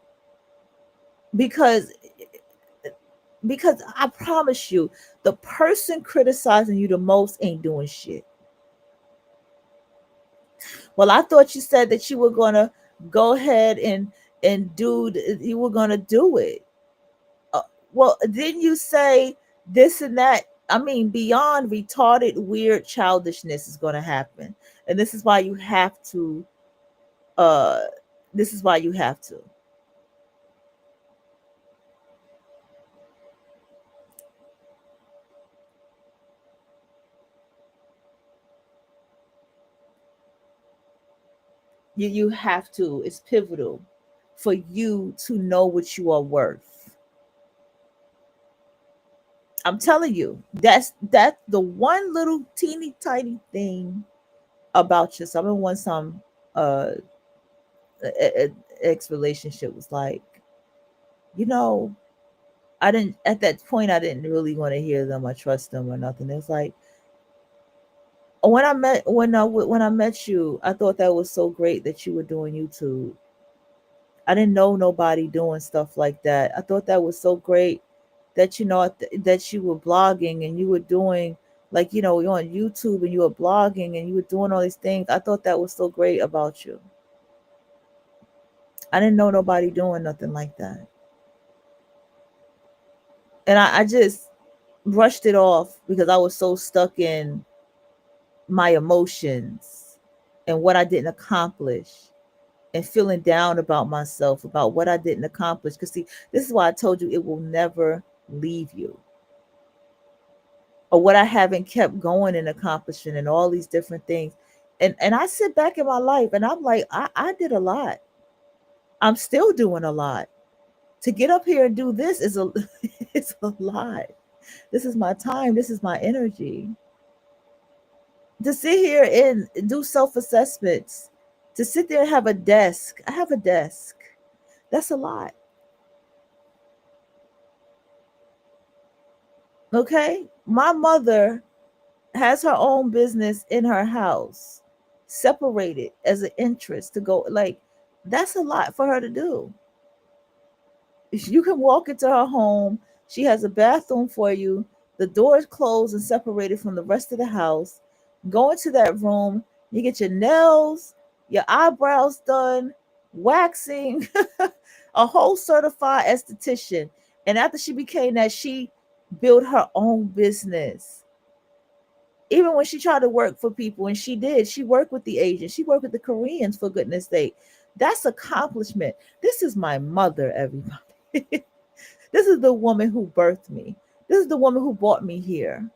Because I promise you, the person criticizing you the most ain't doing shit. Well, I thought you said that you were going to go ahead and you were going to do it. Well, didn't you say this and that? I mean, beyond retarded, weird childishness is going to happen. And this is why you have to, uh, this is why you have to. You have to. It's pivotal for you to know what you are worth. I'm telling you, that's the one little teeny tiny thing about yourself. I mean, once some uh ex relationship was like, you know, I didn't at that point I didn't really want to hear them or trust them or nothing. It was like when I met you, I thought that was so great that you were doing YouTube. I didn't know nobody doing stuff like that. I thought that was so great that that you were blogging and you were doing like you're on YouTube and you were blogging and you were doing all these things. I thought that was so great about you. I didn't know nobody doing nothing like that. And I just brushed it off because I was so stuck in my emotions and what I didn't accomplish and feeling down about myself, about what I didn't accomplish. Because, see, this is why I told you it will never leave you. Or what I haven't kept going and accomplishing and all these different things. And I sit back in my life and I'm like, I did a lot. I'm still doing a lot. To get up here and do this is a it's a lot. This is my time, this is my energy. To sit here and do self-assessments, to sit there and have a desk. I have a desk. That's a lot. Okay? My mother has her own business in her house, separated as an interest to go, like, that's a lot for her to do. You can walk into her home, she has a bathroom for you, the door is closed and separated from the rest of the house. Go into that room, you get your nails, your eyebrows done, waxing, a whole certified esthetician. And after she became that, she built her own business. Even when she tried to work for people, and she did, she worked with the Asians, she worked with the Koreans, for goodness sake. That's accomplishment. This is my mother, everybody. This is the woman who birthed me. This is the woman who brought me here.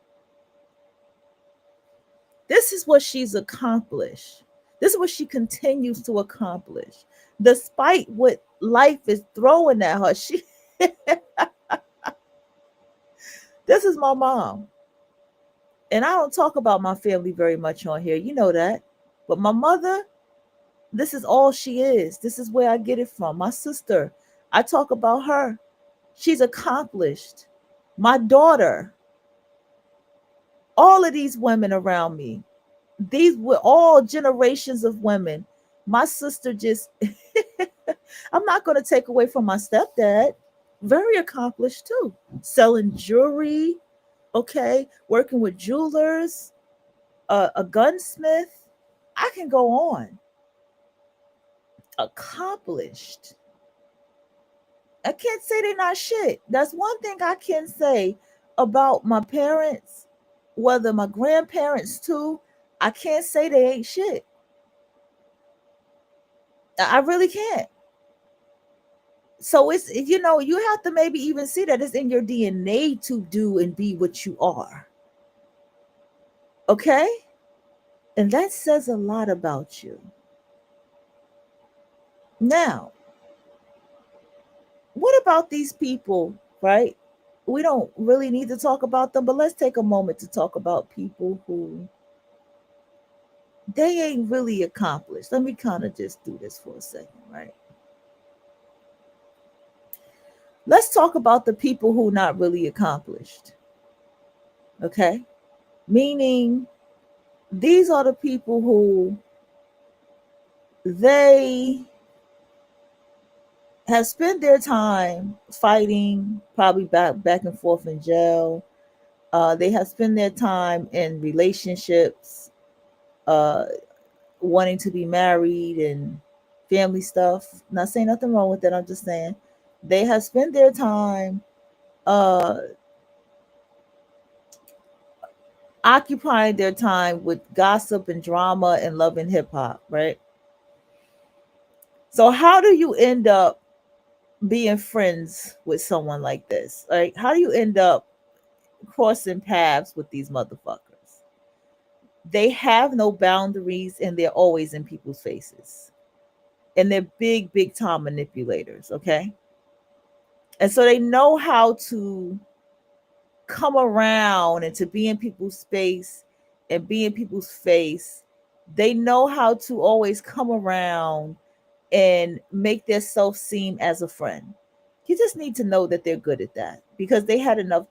This is what she's accomplished. This is what she continues to accomplish. Despite what life is throwing at her, she this is my mom. And I don't talk about my family very much on here. You know that. But my mother, this is all she is. This is where I get it from. My sister, I talk about her. She's accomplished. My daughter, all of these women around me, these were all generations of women. My sister just, I'm not going to take away from my stepdad. Very accomplished too. Selling jewelry, okay, working with jewelers, a gunsmith. I can go on. Accomplished. I can't say they're not shit. That's one thing I can say about my parents, whether my grandparents too. I can't say they ain't shit. I really can't. So it's, you know, you have to maybe even see that it's in your DNA to do and be what you are. Okay? And that says a lot about you. Now, what about these people, right? We don't really need to talk about them, but let's take a moment to talk about people who they ain't really accomplished. Let me kind of just do this for a second, right? Let's talk about the people who not really accomplished. Okay? Meaning these are the people who they have spent their time fighting, probably back and forth in jail. They have spent their time in relationships, wanting to be married and family stuff. Not saying nothing wrong with that. I'm just saying they have spent their time occupying their time with gossip and drama and love and hip hop, right? So how do you end up being friends with someone like this? Right? How do you end up crossing paths with these motherfuckers? They have no boundaries and they're always in people's faces. And they're big, big time manipulators, okay? And so they know how to come around and to be in people's space and be in people's face. They know how to always come around and make themselves seem as a friend. You just need to know that they're good at that because they had enough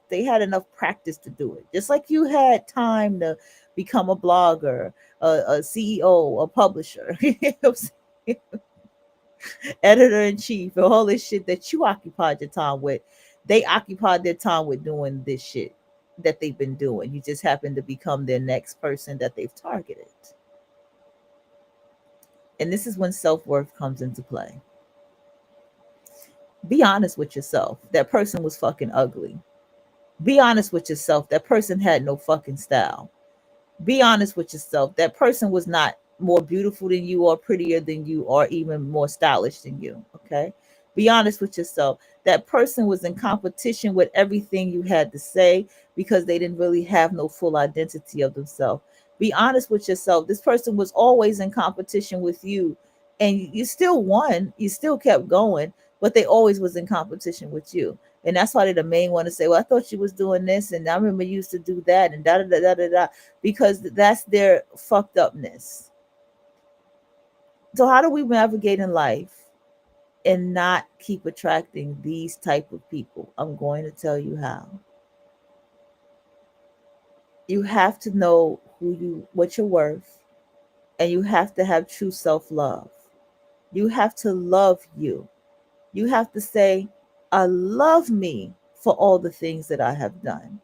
practice to do it. Just like you had time to become a blogger, a CEO, a publisher, editor-in-chief, and all this shit that you occupied your time with. They occupied their time with doing this shit that they've been doing. You just happen to become their next person that they've targeted. And this is when self-worth comes into play. Be honest with yourself. That person was fucking ugly. Be honest with yourself. That person had no fucking style. Be honest with yourself. That person was not more beautiful than you or prettier than you or even more stylish than you. Okay? Be honest with yourself. That person was in competition with everything you had to say because they didn't really have no full identity of themselves. Be honest with yourself. This person was always in competition with you and you still won. You still kept going. but they always was in competition with you. And that's why they're the main one to say, well, I thought you was doing this, and I remember you used to do that, and da da da da da da, because that's their fucked upness. So how do we navigate in life and not keep attracting these type of people? I'm going to tell you how. You have to know what you're worth, and you have to have true self-love. You have to love you. You have to say, I love me for all the things that I have done.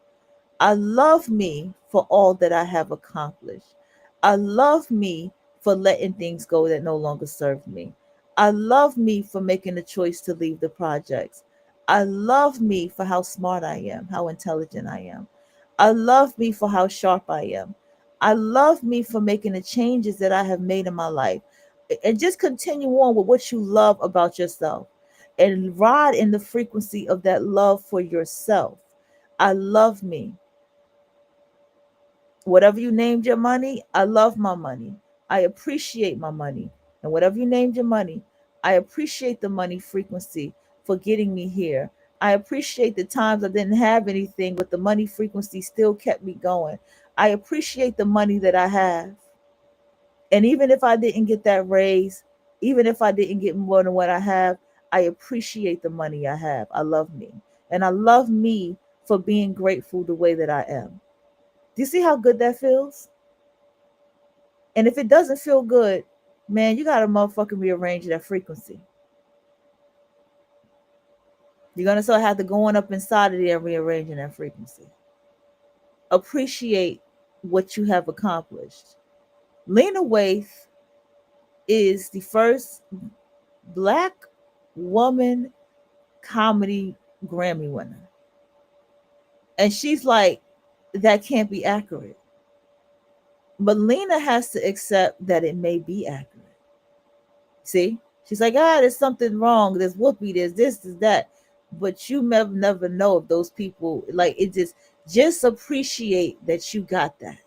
I love me for all that I have accomplished. I love me for letting things go that no longer serve me. I love me for making the choice to leave the projects. I love me for how smart I am, how intelligent I am. I love me for how sharp I am. I love me for making the changes that I have made in my life. And just continue on with what you love about yourself and ride in the frequency of that love for yourself. I love me. Whatever you named your money, I love my money. I appreciate my money. And whatever you named your money, I appreciate the money frequency for getting me here. I appreciate the times I didn't have anything, but the money frequency still kept me going. I appreciate the money that I have. And even if I didn't get that raise, even if I didn't get more than what I have, I appreciate the money I have. I love me. And I love me for being grateful the way that I am. Do you see how good that feels? And if it doesn't feel good, man, you got to motherfucking rearrange that frequency. You're going to still have to go on up inside of there and rearranging that frequency. Appreciate what you have accomplished. Lena Waithe is the first Black woman comedy Grammy winner. And she's like, that can't be accurate. But Lena has to accept that it may be accurate. See? She's like, there's something wrong. There's whoopee, there's this, there's that. But you never know if those people, like, it just appreciate that you got that.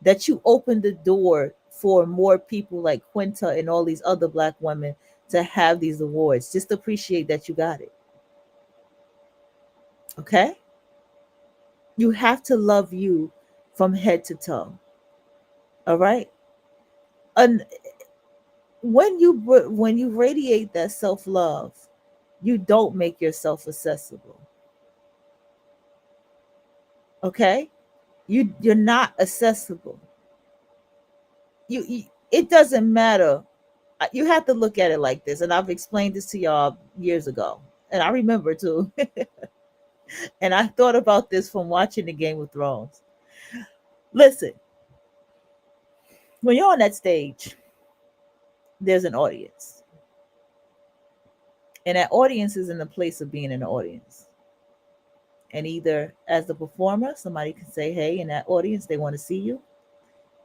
That you opened the door for more people like Quinta and all these other Black women to have these awards. Just appreciate that you got it. Okay? You have to love you from head to toe. All right? And when you radiate that self-love, you don't make yourself accessible. Okay? You're not accessible. You it doesn't matter. You have to look at it like this, and I've explained this to y'all years ago, and I remember too. And I thought about this from watching the Game of Thrones. Listen, when you're on that stage, there's an audience. And that audience is in the place of being an audience. And either as the performer, somebody can say, hey, in that audience, they want to see you.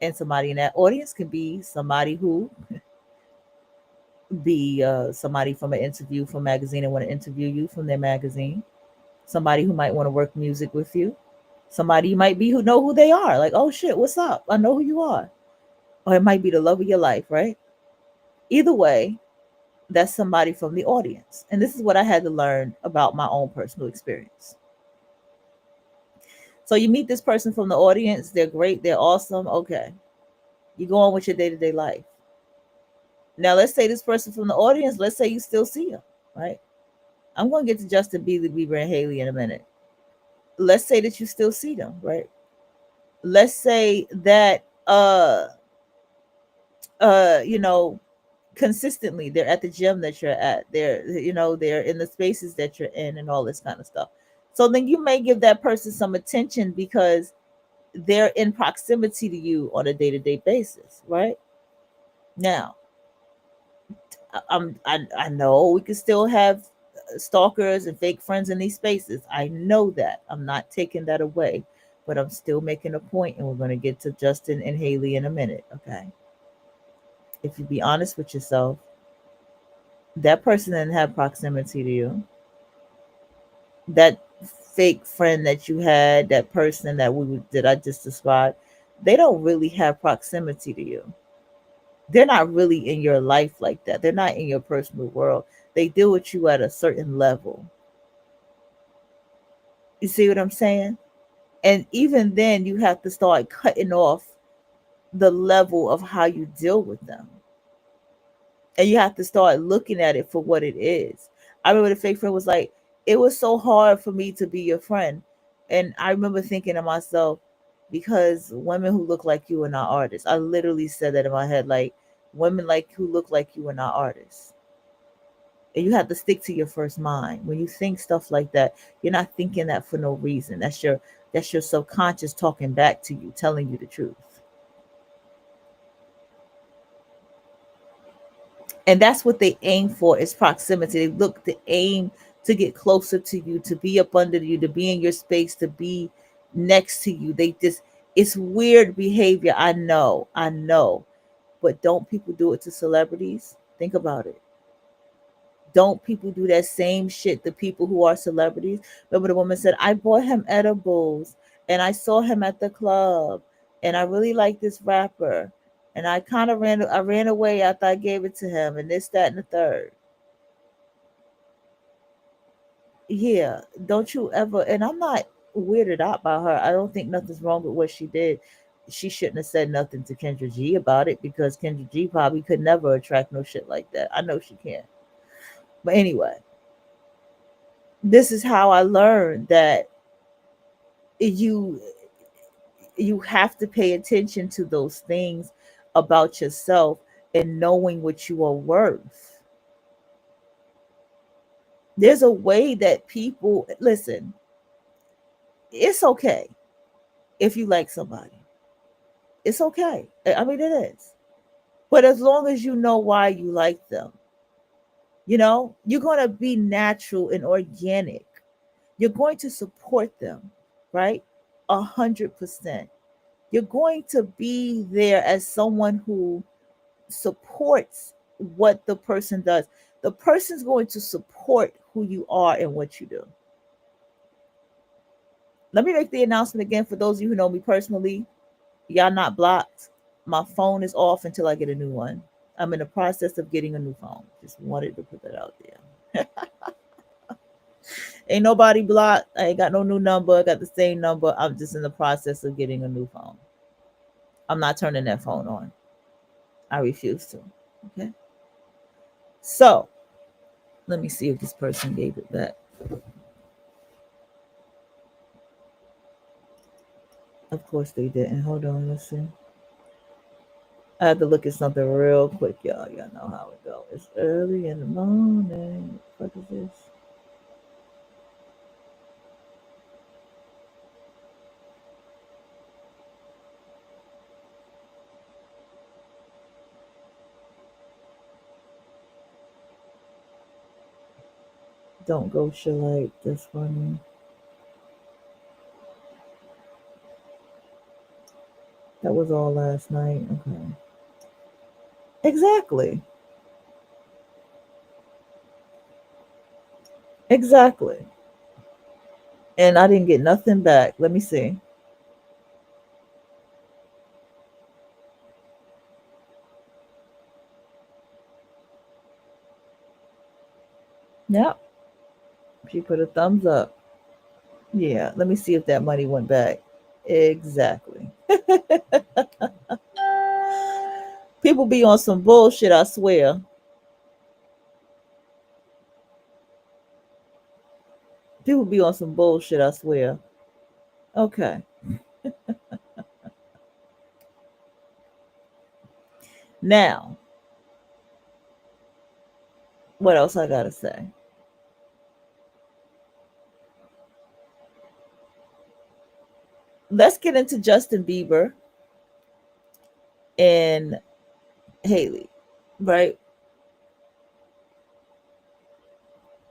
And somebody in that audience can be somebody who be somebody from an interview from a magazine and want to interview you from their magazine. Somebody who might want to work music with you. Somebody you might be who know who they are. Like, oh shit, what's up? I know who you are. Or it might be the love of your life, right? Either way, that's somebody from the audience. And this is what I had to learn about my own personal experience. So you meet this person from the audience. They're great. They're awesome. Okay. You go on with your day-to-day life. Now, let's say this person from the audience, let's say you still see them, right? I'm going to get to Justin Bieber and Haley in a minute. Let's say that you still see them, right? Let's say that, consistently they're at the gym that you're at. They're in the spaces that you're in and all this kind of stuff. So then you may give that person some attention because they're in proximity to you on a day-to-day basis, right? Now, I know we can still have stalkers and fake friends in these spaces. I know that. I'm not taking that away, but I'm still making a point, and we're going to get to Justin and Haley in a minute, okay? If you be honest with yourself, that person didn't have proximity to you. That fake friend that you had, that person that I just described, they don't really have proximity to you. They're not really in your life like that. They're not in your personal world. They deal with you at a certain level. You see what I'm saying? And even then, you have to start cutting off the level of how you deal with them. And you have to start looking at it for what it is. I remember the fake friend was like, it was so hard for me to be your friend. And I remember thinking to myself, because women who look like you are not artists. I literally said that in my head, like women like who look like you are not artists. And you have to stick to your first mind. When you think stuff like that, you're not thinking that for no reason. That's your subconscious talking back to you, telling you the truth. And that's what they aim for is proximity. They look to aim to get closer to you, to be up under you, to be in your space, to be next to you. They just it's weird behavior. I know. But don't people do it to celebrities? Think about it. Don't people do that same shit to people who are celebrities? Remember the woman said, I bought him edibles and I saw him at the club and I really like this rapper. And I ran away after I gave it to him and this, that, and the third. Yeah. Don't you ever and I'm not weirded out by her. I don't think nothing's wrong with what she did. She shouldn't have said nothing to Kendra G about it because Kendra G probably could never attract no shit like that. I know she can't. But anyway, this is how I learned that you you have to pay attention to those things about yourself and knowing what you are worth. There's a way that people listen, it's okay if you like somebody. It's okay. I mean it is. But as long as you know why you like them, you're going to be natural and organic. You're going to support them, right? 100%. You're going to be there as someone who supports what the person does. The person's going to support who you are and what you do. Let me make the announcement again for those of you who know me personally. Y'all not blocked. My phone is off until I get a new one. I'm in the process of getting a new phone. Just wanted to put that out there. Ain't nobody blocked. I ain't got no new number. I got the same number. I'm just in the process of getting a new phone. I'm not turning that phone on. I refuse to. Okay. So let me see if this person gave it back. Of course they didn't. Hold on, let's see. I had to look at something real quick, y'all. Y'all know how it goes. It's early in the morning. What is this? Don't go Shalite. That's funny. That was all last night. Okay. Exactly. Exactly. And I didn't get nothing back. Let me see. Yep. She put a thumbs up. Yeah. Let me see if that money went back. Exactly. People be on some bullshit, I swear. People be on some bullshit, I swear. Okay. Now, what else I gotta say? Let's get into Justin Bieber and Haley, right?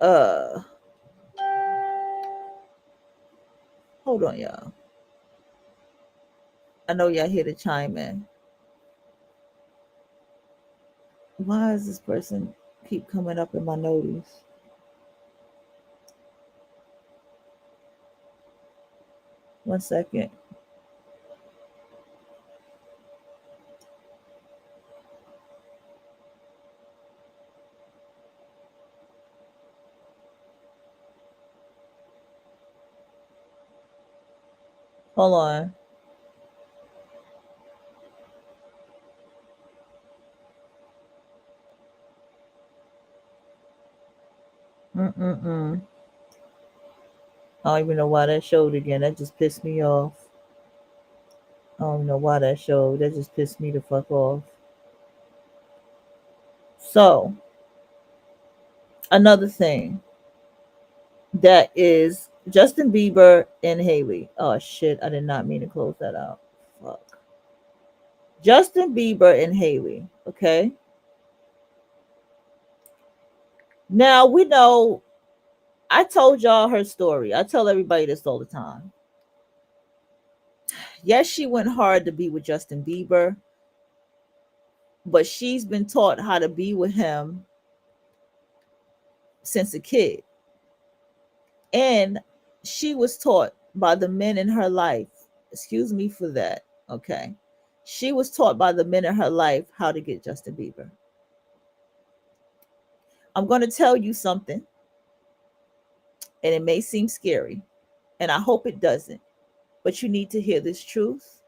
Uh, Hold on, y'all. I know y'all here to chime in. Why does this person keep coming up in my notice? One second. Hold on. Mm-mm-mm. I don't even know why that showed again. That just pissed me off. I don't even know why that showed. That just pissed me the fuck off. So, another thing that is Justin Bieber and Haley. Oh shit, I did not mean to close that out. Fuck. Justin Bieber and Haley. Okay. Now we know I told y'all her story. I tell everybody this all the time. Yes, she went hard to be with Justin Bieber, but she's been taught how to be with him since a kid. And she was taught by the men in her life. Excuse me for that. Okay. She was taught by the men in her life how to get Justin Bieber. I'm going to tell you something, and it may seem scary, and I hope it doesn't, but you need to hear this truth.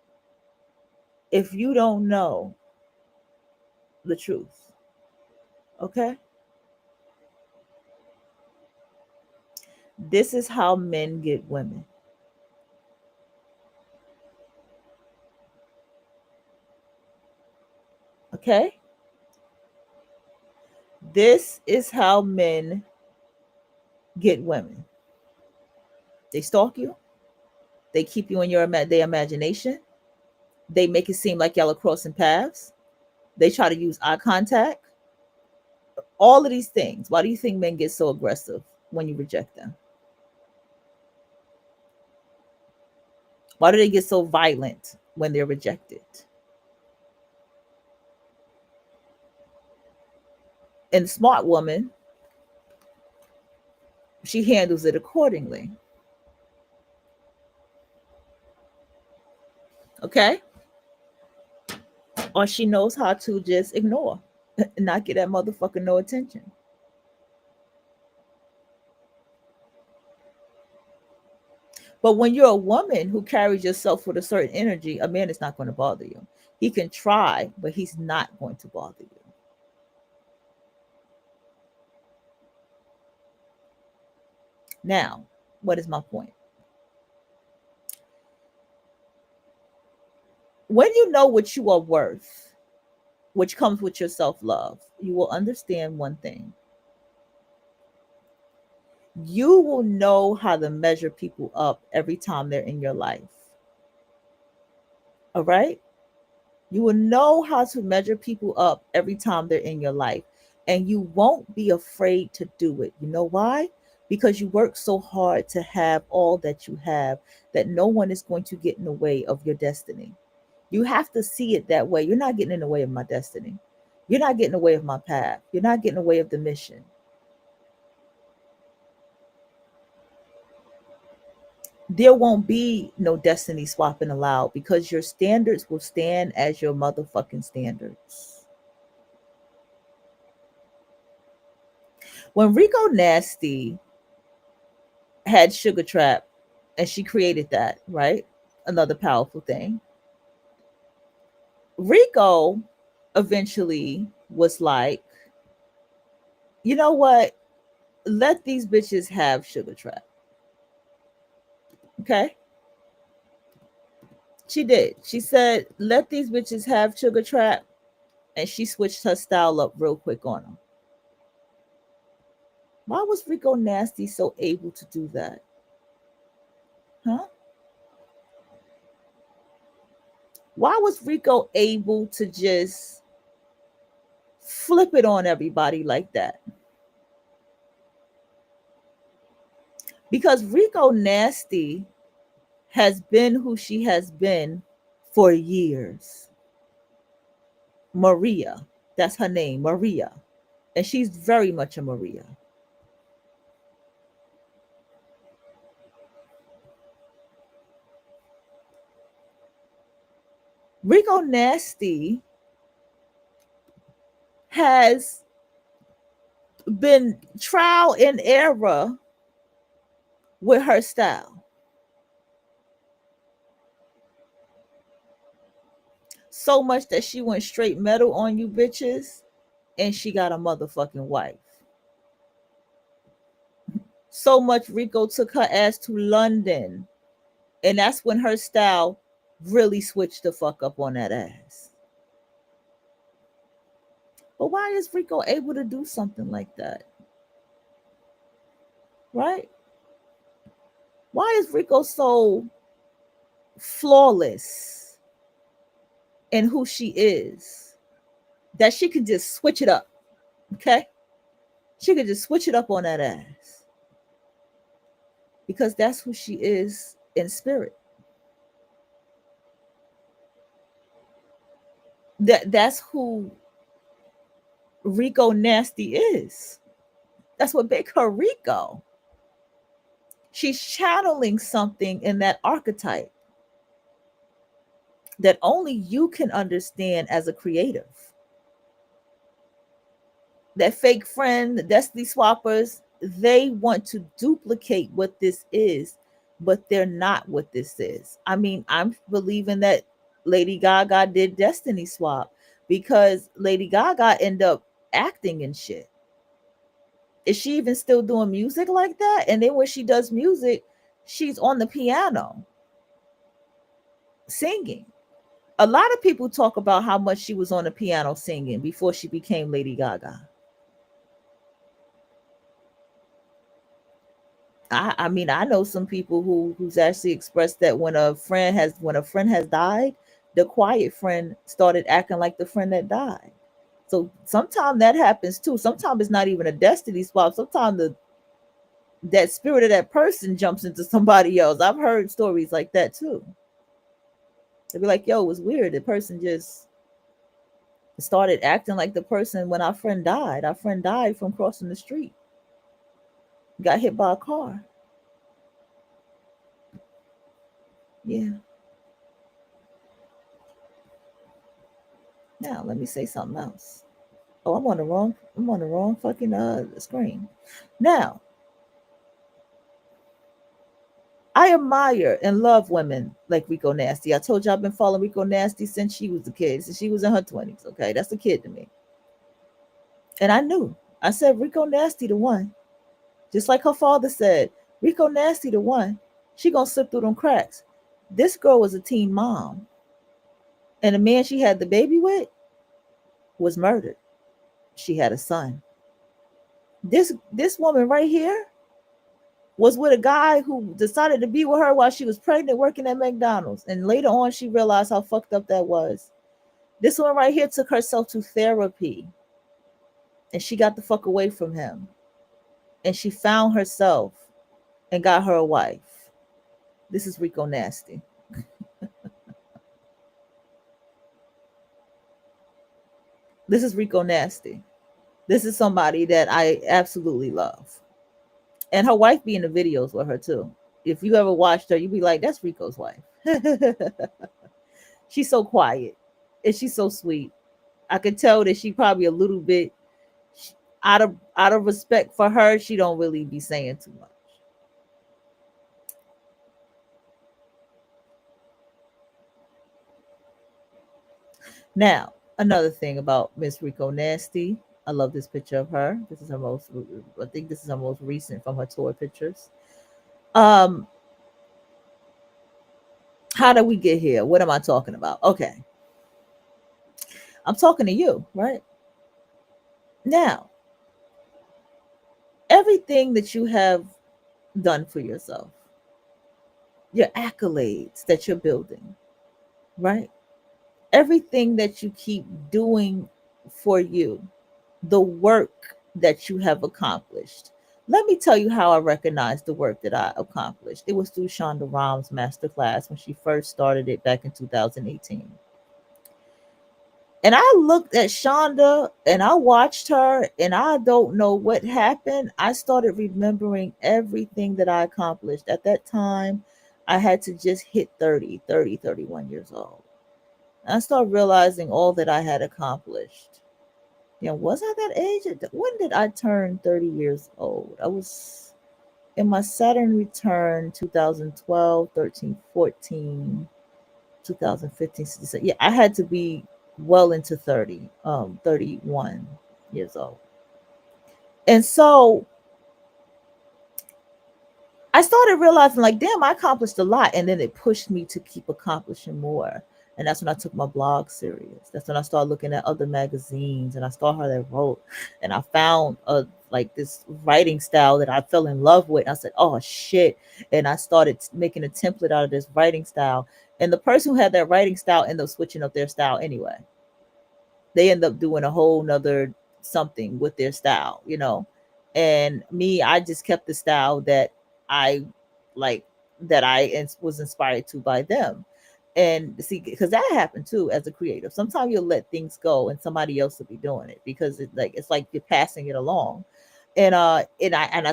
If you don't know the truth, okay? This is how men get women. Okay? This is how men get women. They stalk you. They keep you in their imagination. They make it seem like y'all are crossing paths. They try to use eye contact. All of these things. Why do you think men get so aggressive when you reject them? Why do they get so violent when they're rejected? And the smart woman, she handles it accordingly. Okay? Or she knows how to just ignore and not get that motherfucker no attention. But when you're a woman who carries yourself with a certain energy, a man is not going to bother you. He can try, but he's not going to bother you. Now, what is my point? When you know what you are worth, which comes with your self love, you will understand one thing. You will know how to measure people up every time they're in your life. All right? You will know how to measure people up every time they're in your life. And you won't be afraid to do it. You know why? Because you work so hard to have all that you have that no one is going to get in the way of your destiny. You have to see it that way. You're not getting in the way of my destiny. You're not getting in the way of my path. You're not getting in the way of the mission. There won't be no destiny swapping allowed because your standards will stand as your motherfucking standards. When Rico Nasty had Sugar Trap and she created that, right? Another powerful thing. Rico eventually was like, you know what? Let these bitches have Sugar Trap. Okay? She did. She said, let these bitches have Sugar Trap. And she switched her style up real quick on them. Why was Rico Nasty so able to do that? Huh? Why was Rico able to just flip it on everybody like that? Because Rico Nasty has been who she has been for years. Maria, that's her name, Maria. And she's very much a Maria. Rico Nasty has been trial and error with her style. So much that she went straight metal on you bitches, and she got a motherfucking wife. So much Rico took her ass to London, and that's when her style really switched the fuck up on that ass. But why is Rico able to do something like that? Right? Why is Rico so flawless in who she is that she can just switch it up? Okay? She could just switch it up on that ass because that's who she is in spirit. That's who Rico Nasty is. That's what make her Rico. She's channeling something in that archetype that only you can understand as a creative. That fake friend, the Destiny Swappers, they want to duplicate what this is, but they're not what this is. I mean, I'm believing that Lady Gaga did Destiny Swap because Lady Gaga ended up acting and shit. Is she even still doing music like that? And then when she does music, she's on the piano singing. A lot of people talk about how much she was on the piano singing before she became Lady Gaga. I mean, I know some people who's actually expressed that when a friend has died, the quiet friend started acting like the friend that died. So sometimes that happens too. Sometimes it's not even a destiny swap. Sometimes that spirit of that person jumps into somebody else. I've heard stories like that too. They'd be like, yo, it was weird. The person just started acting like the person when our friend died. Our friend died from crossing the street. Got hit by a car. Yeah. Now let me say something else. Oh, I'm on the wrong fucking screen. Now, I admire and love women like Rico Nasty. I told you I've been following Rico Nasty since she was a kid, since she was in her 20s. Okay, that's a kid to me. And I knew. I said Rico Nasty the one. Just like her father said, Rico Nasty the one. She gonna slip through them cracks. This girl was a teen mom. And the man she had the baby with was murdered. She had a son. This woman right here was with a guy who decided to be with her while she was pregnant working at McDonald's. And later on, she realized how fucked up that was. This one right here took herself to therapy. And she got the fuck away from him. And she found herself and got her a wife. This is Rico Nasty. This is Rico Nasty. This is somebody that I absolutely love. And her wife be in the videos with her too. If you ever watched her, you'd be like, that's Rico's wife. She's so quiet and she's so sweet. I could tell that she probably a little bit out of respect for her, she don't really be saying too much. Now, another thing about Miss Rico Nasty. I love this picture of her. I think this is her most recent from her tour pictures. Um, how did we get here? What am I talking about? Okay. I'm talking to you, right? Now, everything that you have done for yourself, your accolades that you're building, right? Everything that you keep doing for you, the work that you have accomplished. Let me tell you how I recognized the work that I accomplished. It was through Shonda Rhimes' masterclass when she first started it back in 2018. And I looked at Shonda and I watched her, and I don't know what happened. I started remembering everything that I accomplished. At that time, I had to just hit 31 years old. And I started realizing all that I had accomplished. Was I that age? When did I turn 30 years old? I was in my Saturn return 2012, 13, 14. 2015. Yeah, I had to be well into 30, 31 years old. And so I started realizing, like, damn, I accomplished a lot. And then it pushed me to keep accomplishing more. And that's when I took my blog serious. That's when I started looking at other magazines and I saw how they wrote. And I found like this writing style that I fell in love with. And I said, oh shit. And I started making a template out of this writing style. And the person who had that writing style ended up switching up their style anyway. They end up doing a whole nother something with their style, you know. And me, I just kept the style that I like, that was inspired to by them. And see, because that happened too as a creative. Sometimes you'll let things go and somebody else will be doing it because it's like you're passing it along. And I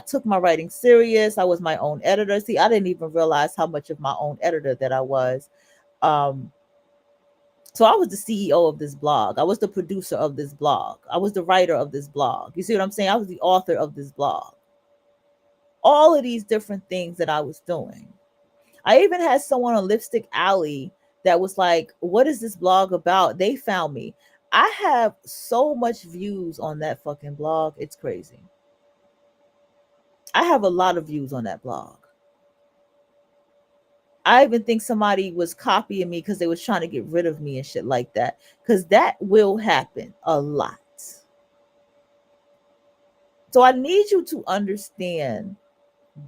took my writing serious. I was my own editor. See, I didn't even realize how much of my own editor that I was. Um, so I was the CEO of this blog. I was the producer of this blog. I was the writer of this blog. You see what I'm saying? I was the author of this blog. All of these different things that I was doing. I even had someone on Lipstick Alley that was like, what is this blog about? They found me. I have so much views on that fucking blog. It's crazy. I have a lot of views on that blog. I even think somebody was copying me because they was trying to get rid of me and shit like that. Because that will happen a lot. So I need you to understand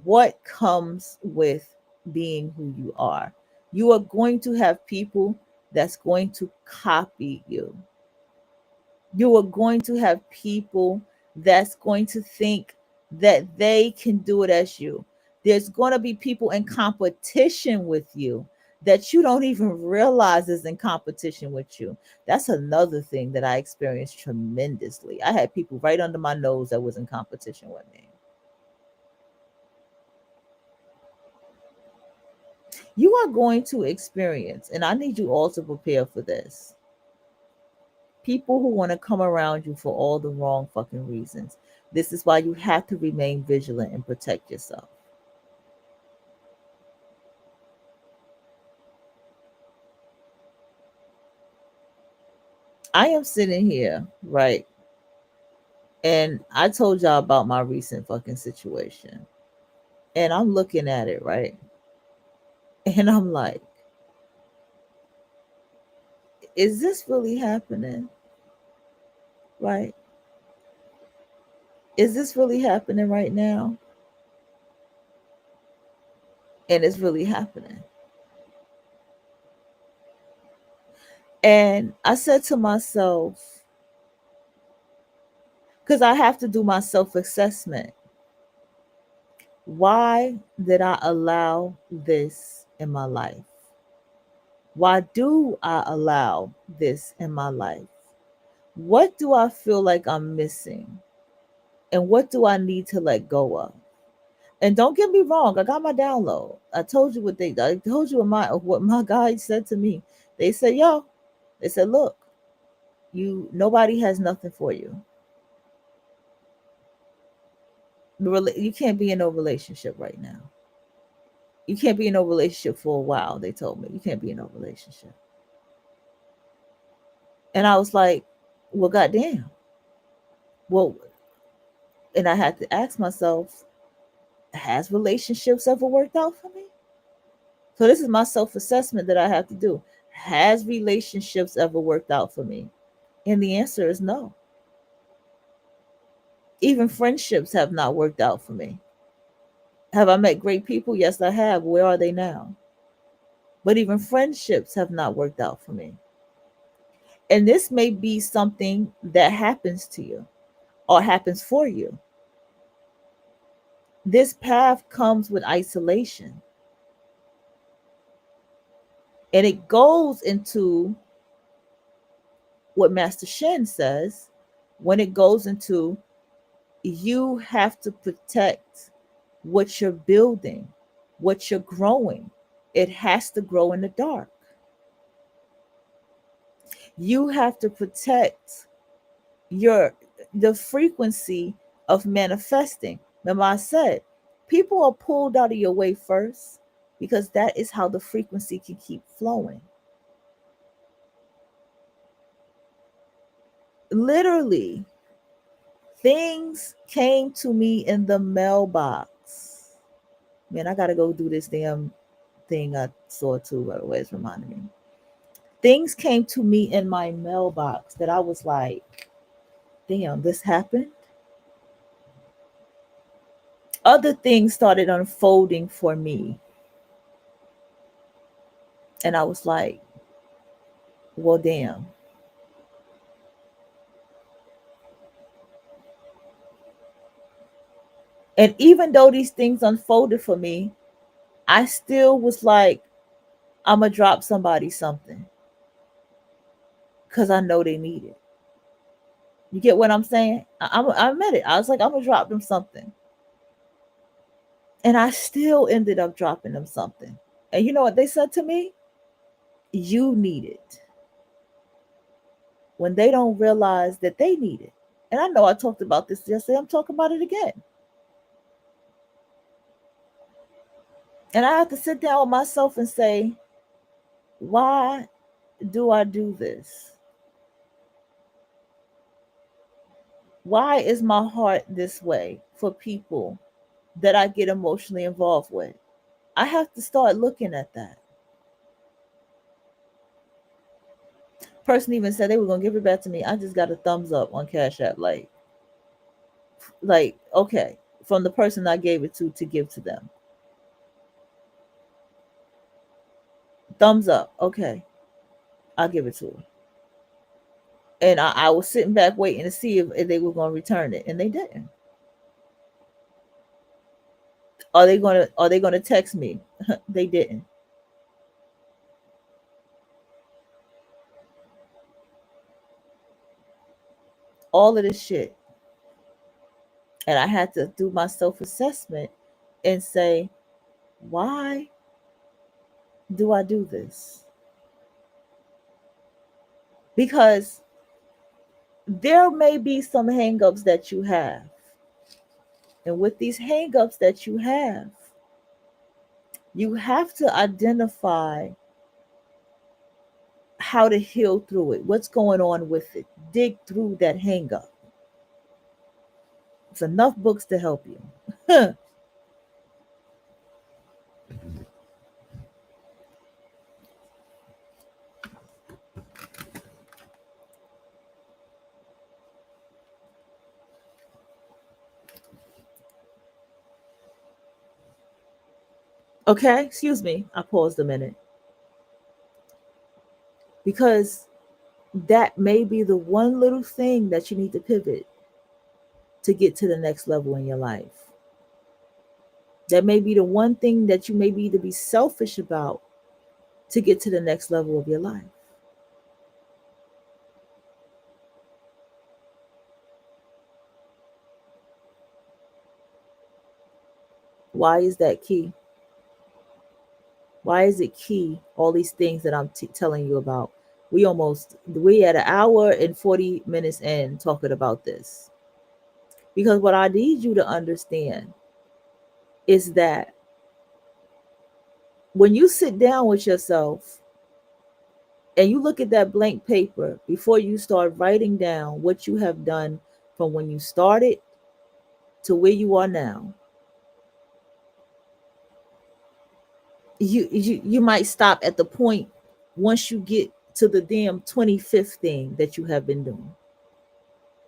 what comes with being who you are. You are going to have people that's going to copy you. You are going to have people that's going to think that they can do it as you. There's going to be people in competition with you that you don't even realize is in competition with you. That's another thing that I experienced tremendously. I had people right under my nose that was in competition with me. You are going to experience, and I need you all to prepare for this, people who want to come around you for all the wrong fucking reasons. This is why you have to remain vigilant and protect yourself. I am sitting here, right? And I told y'all about my recent fucking situation. And I'm looking at it, right? And I'm like, is this really happening? Right? Is this really happening right now? And it's really happening. And I said to myself, because I have to do my self assessment, why did I allow this in my life? Why do I allow this in my life? What do I feel like I'm missing? And what do I need to let go of? And don't get me wrong, I got my download. I told you I told you what my guide said to me. They said, they said, look, nobody has nothing for you. You can't be in no relationship right now. You can't be in no relationship for a while, they told me. You can't be in no relationship. And I was like, well, goddamn. Well, and I had to ask myself, has relationships ever worked out for me? So this is my self-assessment that I have to do. Has relationships ever worked out for me? And the answer is no. Even friendships have not worked out for me. Have I met great people? Yes, I have. Where are they now? But even friendships have not worked out for me. And this may be something that happens to you or happens for you. This path comes with isolation. And it goes into what Master Shen says when it goes into you have to protect what you're building, what you're growing. It has to grow in the dark. You have to protect the frequency of manifesting. Remember I said, people are pulled out of your way first because that is how the frequency can keep flowing. Literally, things came to me in the mailbox. Man, I gotta go do this damn thing I saw too, by the way. It's reminding me. Things came to me in my mailbox that I was like, damn, this happened. Other things started unfolding for me. And I was like, well, damn. And even though these things unfolded for me, I still was like, I'm going to drop somebody something because I know they need it. You get what I'm saying? I admit it. I was like, I'm going to drop them something. And I still ended up dropping them something. And you know what they said to me? You need it. When they don't realize that they need it. And I know I talked about this yesterday. I'm talking about it again. And I have to sit down with myself and say, why do I do this? Why is my heart this way for people that I get emotionally involved with? I have to start looking at that. Person even said they were gonna give it back to me. I just got a thumbs up on Cash App, like okay, from the person I gave it to give to them. Thumbs up, okay, I'll give it to her. And I was sitting back waiting to see if they were gonna return it, and they didn't. Are they gonna text me? They didn't. All of this shit. And I had to do my self-assessment and say, why do I do this? Because there may be some hangups that you have. And with these hangups that you have to identify how to heal through it, what's going on with it. Dig through that hangup. It's enough books to help you. Okay, excuse me. I paused a minute. Because that may be the one little thing that you need to pivot to get to the next level in your life. That may be the one thing that you may be to be selfish about to get to the next level of your life. Why is that key? Why is it key? All these things that I'm telling you about. We at an hour and 40 minutes in talking about this. Because what I need you to understand is that when you sit down with yourself and you look at that blank paper before you start writing down what you have done from when you started to where you are now, you might stop at the point once you get to the damn 25th thing that you have been doing,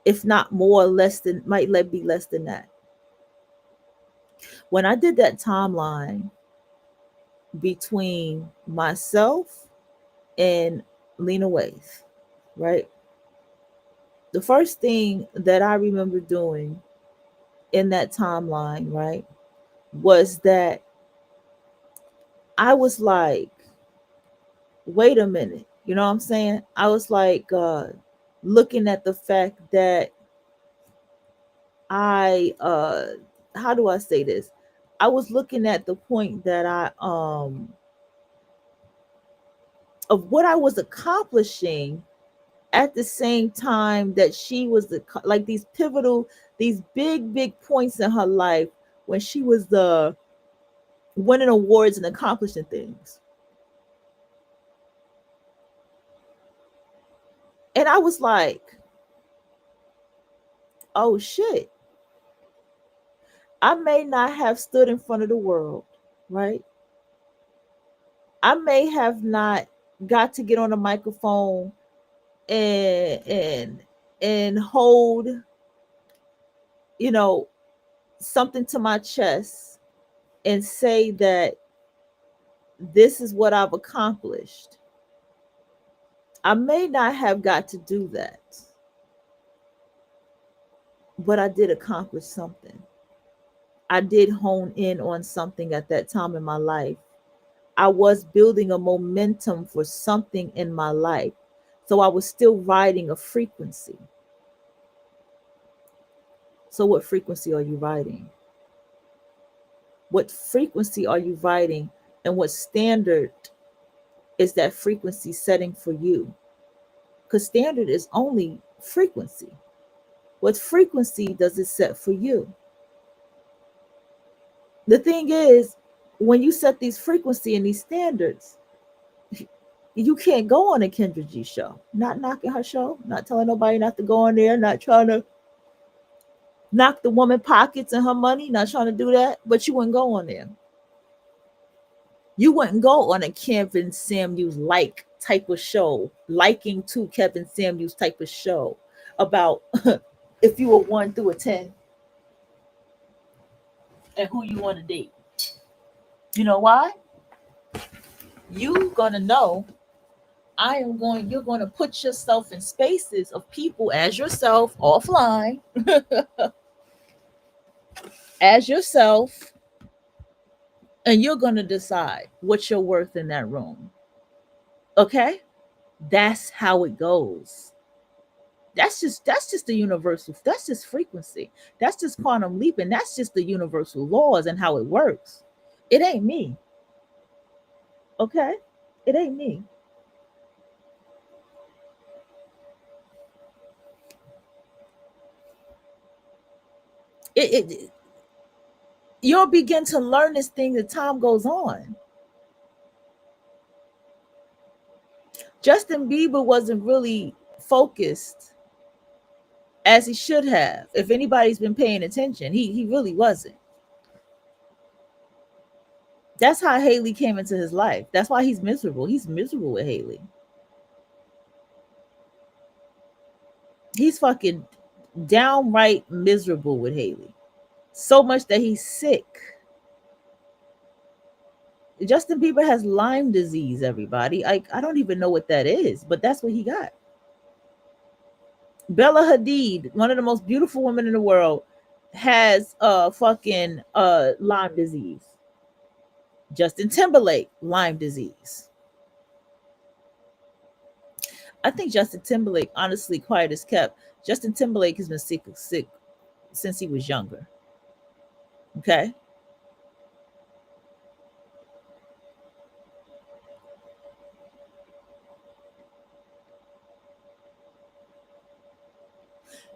if not more or less than, might let be less than that. When I did that timeline between myself and Lena Waithe, right, the first thing that I remember doing in that timeline, right, was that I was like, wait a minute, you know what I'm saying? I was like looking at the fact that I how do I say this? I was looking at the point that I of what I was accomplishing at the same time that she was like these pivotal, these big points in her life when she was the winning awards and accomplishing things. And I was like, oh shit, I may not have stood in front of the world, right? I may have not got to get on a microphone and and hold, you know, something to my chest and say that this is what I've accomplished. I may not have got to do that, but I did accomplish something. I did hone in on something at that time in my life. I was building a momentum for something in my life. So I was still riding a frequency. So, what frequency are you riding? What frequency are you riding? And what standard is that frequency setting for you? Because standard is only frequency. What frequency does it set for you? The thing is, when you set these frequency and these standards, you can't go on a Kendra G show. Not knocking her show, not telling nobody not to go on there, not trying to knock the woman pockets and her money, not trying to do that, but you wouldn't go on there. You wouldn't go on a Kevin Samuels like type of show, liking to Kevin Samuels type of show about if you were 1 through a 10 and who you want to date. You know why? You gonna know you're gonna put yourself in spaces of people as yourself offline, as yourself, and you're gonna decide what you're worth in that room. Okay? That's how it goes. That's just the universal, that's just frequency. That's just quantum leaping. That's just the universal laws and how it works. It ain't me. Okay? It ain't me. It you'll begin to learn this thing as time goes on. Justin Bieber wasn't really focused as he should have. If anybody's been paying attention, he really wasn't. That's how Haley came into his life. That's why he's miserable. He's miserable with Haley. He's fucking downright miserable with Haley. So much that he's sick. Justin Bieber has Lyme disease, everybody. I don't even know what that is, but that's what he got. Bella Hadid, one of the most beautiful women in the world, has fucking Lyme disease. Justin Timberlake, Lyme disease. I think Justin Timberlake, honestly, quiet as kept. Justin Timberlake has been sick since he was younger. Okay.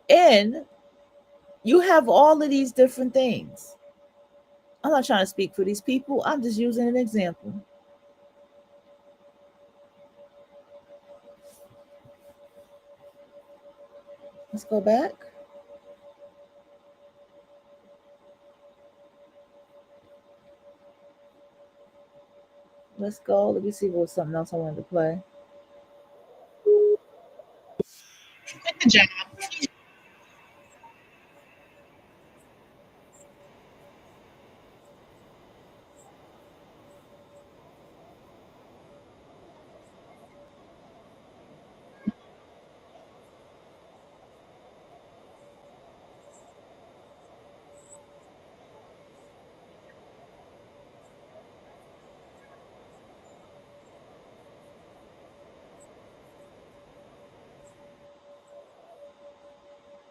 And you have all of these different things. I'm not trying to speak for these people. I'm just using an example. Let's go back. Let's go. Let me see if there's something else I wanted to play. Good job.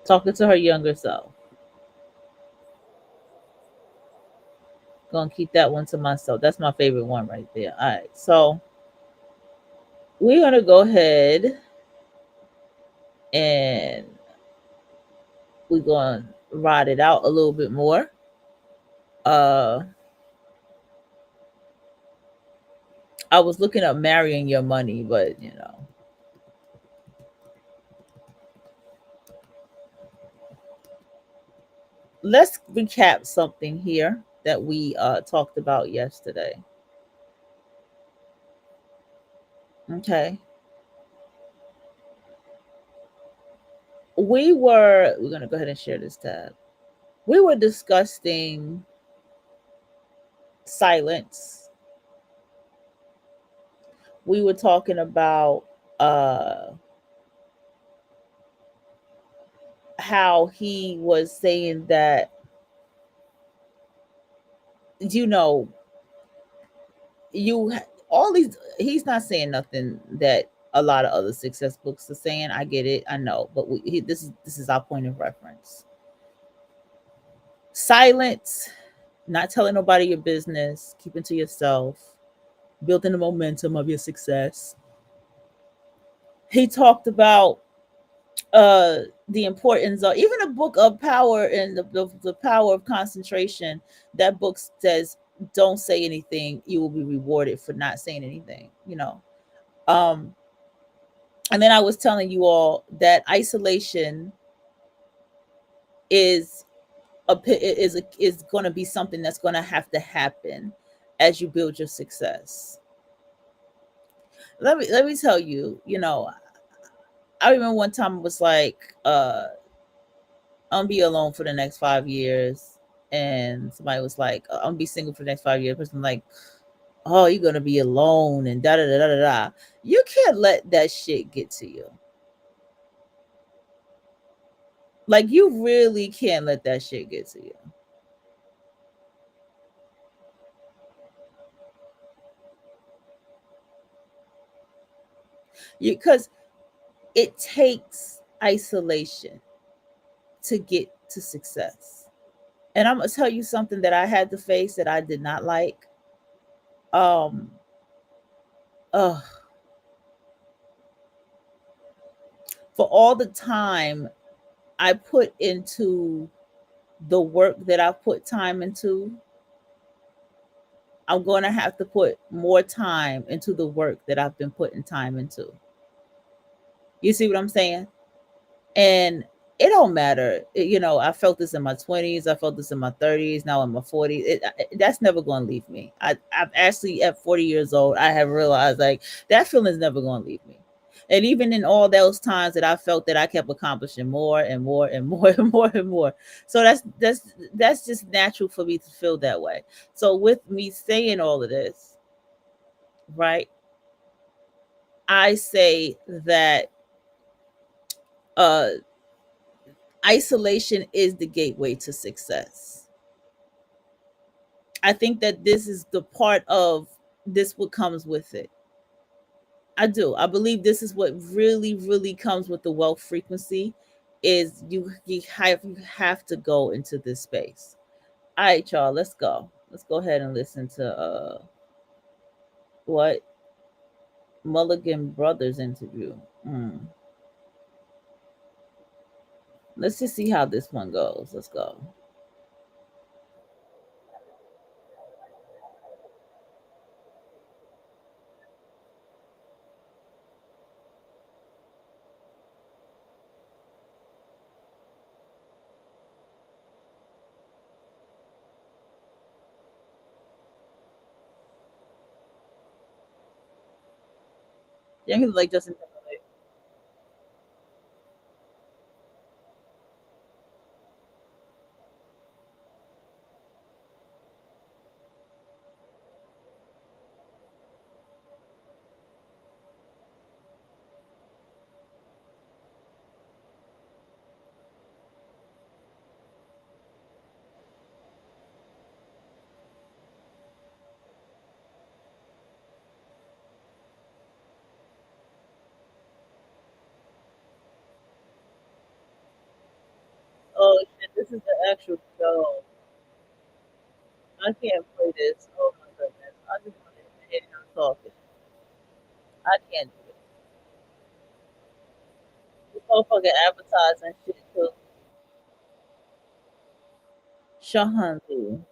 Talking to her younger self. Gonna keep that one to myself. That's my favorite one right there. All right. So we're gonna go ahead and we're gonna ride it out a little bit more. I was looking up marrying your money, but you know. let's recap something here that we talked about yesterday. Okay. We're going to go ahead and share this tab. We were discussing silence. We were talking about uh how he was saying that, you know, you all these, he's not saying nothing that a lot of other success books are saying. I get it, I know, but this is our point of reference. Silence, not telling nobody your business, keeping to yourself, building the momentum of your success. He talked about the importance of even a book of power and the power of concentration. That book says don't say anything, you will be rewarded for not saying anything, you know. um and then I was telling you all that isolation is is going to be something that's going to have to happen as you build your success. Let me tell you, you know, I remember one time it was like, I'm gonna be alone for the next 5 years, and somebody was like, I'm gonna be single for the next 5 years. Person like, oh, you're gonna be alone and da da da da da da. You can't let that shit get to you. Like, you really can't let that shit get to you. Because it takes isolation to get to success. And I'm gonna tell you something that I had to face that I did not like. Um, uh, for all the time I put into the work that I put time into, I'm going to have to put more time into the work that I've been putting time into. You see what I'm saying? And it don't matter. You know, I felt this in my 20s. I felt this in my 30s. Now in my 40s. That's never going to leave me. I've actually, at 40 years old, I have realized like that feeling is never going to leave me. And even in all those times that I felt that I kept accomplishing more and more and more and more and more. So that's just natural for me to feel that way. So with me saying all of this, right? I say that uh isolation is the gateway to success. I think that this is the part of this what comes with it. I do. I believe this is what really, really comes with the wealth frequency is you have to go into this space. All right, y'all, let's go. Let's go ahead and listen to what Mulligan Brothers interview. Let's just see how this one goes. Let's go. Yeah, he's like Justin Timberlake. Oh shit, this is the actual show. I can't play this. Oh my goodness. I just want to hear him talking. I can't do it. This motherfucker advertising shit too. Shahandu.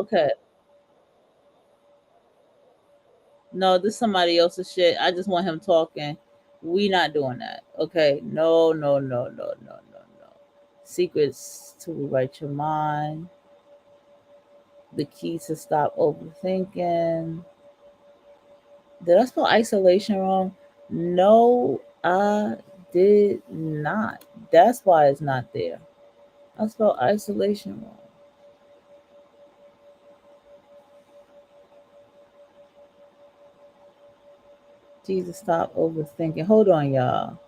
Okay. No, this is somebody else's shit. I just want him talking. We not doing that. Okay. No, no, no, no, no, no, no. Secrets to rewrite your mind. The key to stop overthinking. Did I spell isolation wrong? No, I did not. That's why it's not there. I spelled isolation wrong. Jesus, stop overthinking. Hold on, y'all.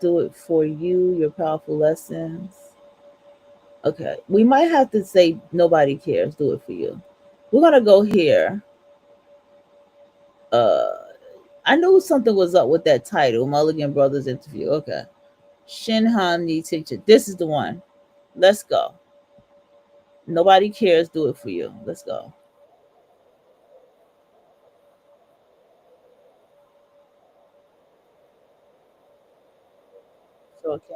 Do it for you, your powerful lessons. Okay, we might have to say nobody cares. Do it for you. We're gonna go here. Uh, I knew something was up with that title, Mulligan Brothers interview. Okay, Shinhan needs teacher. This is the one. Let's go. Nobody cares. Do it for you. Let's go. So okay.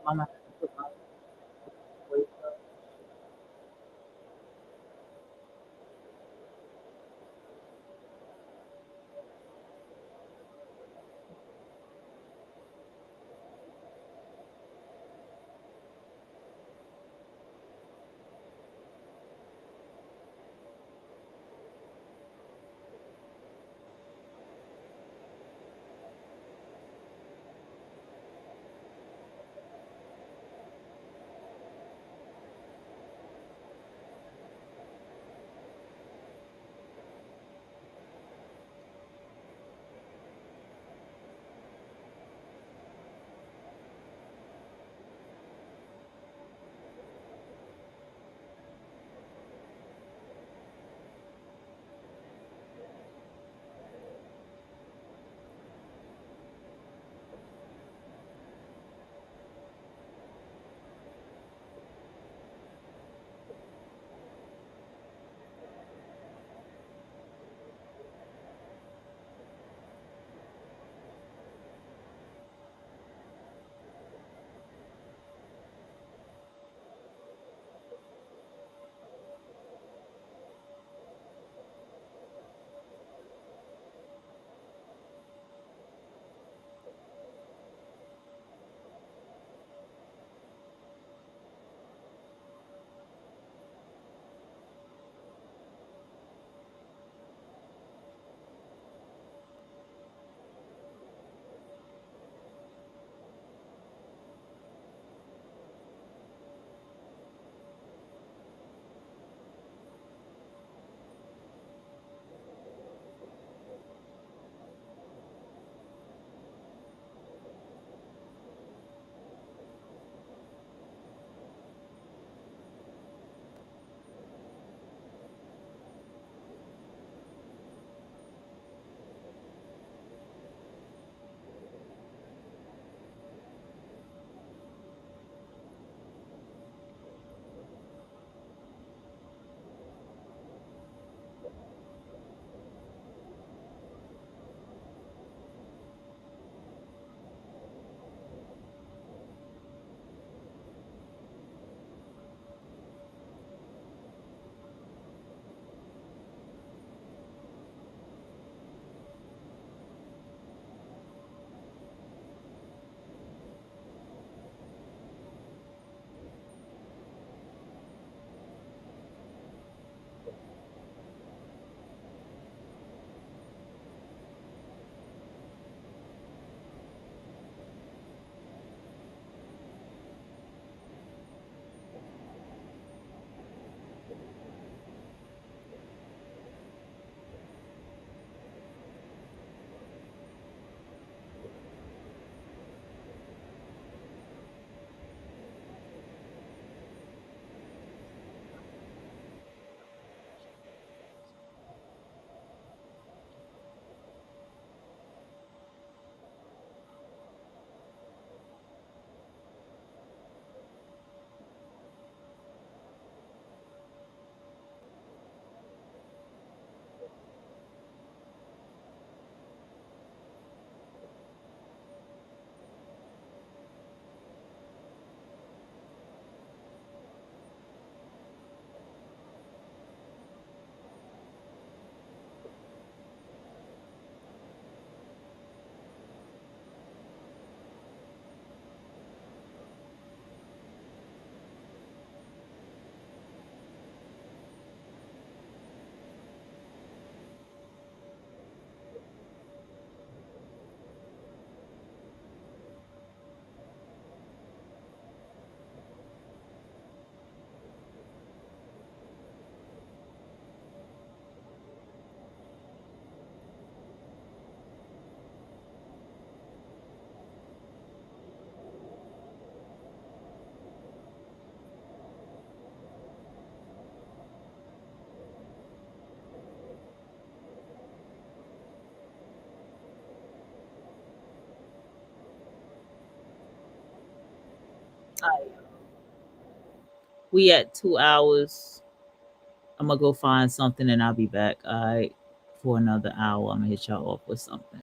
Mama. We at 2 hours. I'm gonna go find something and I'll be back. All right, for another hour. I'm gonna hit y'all off with something.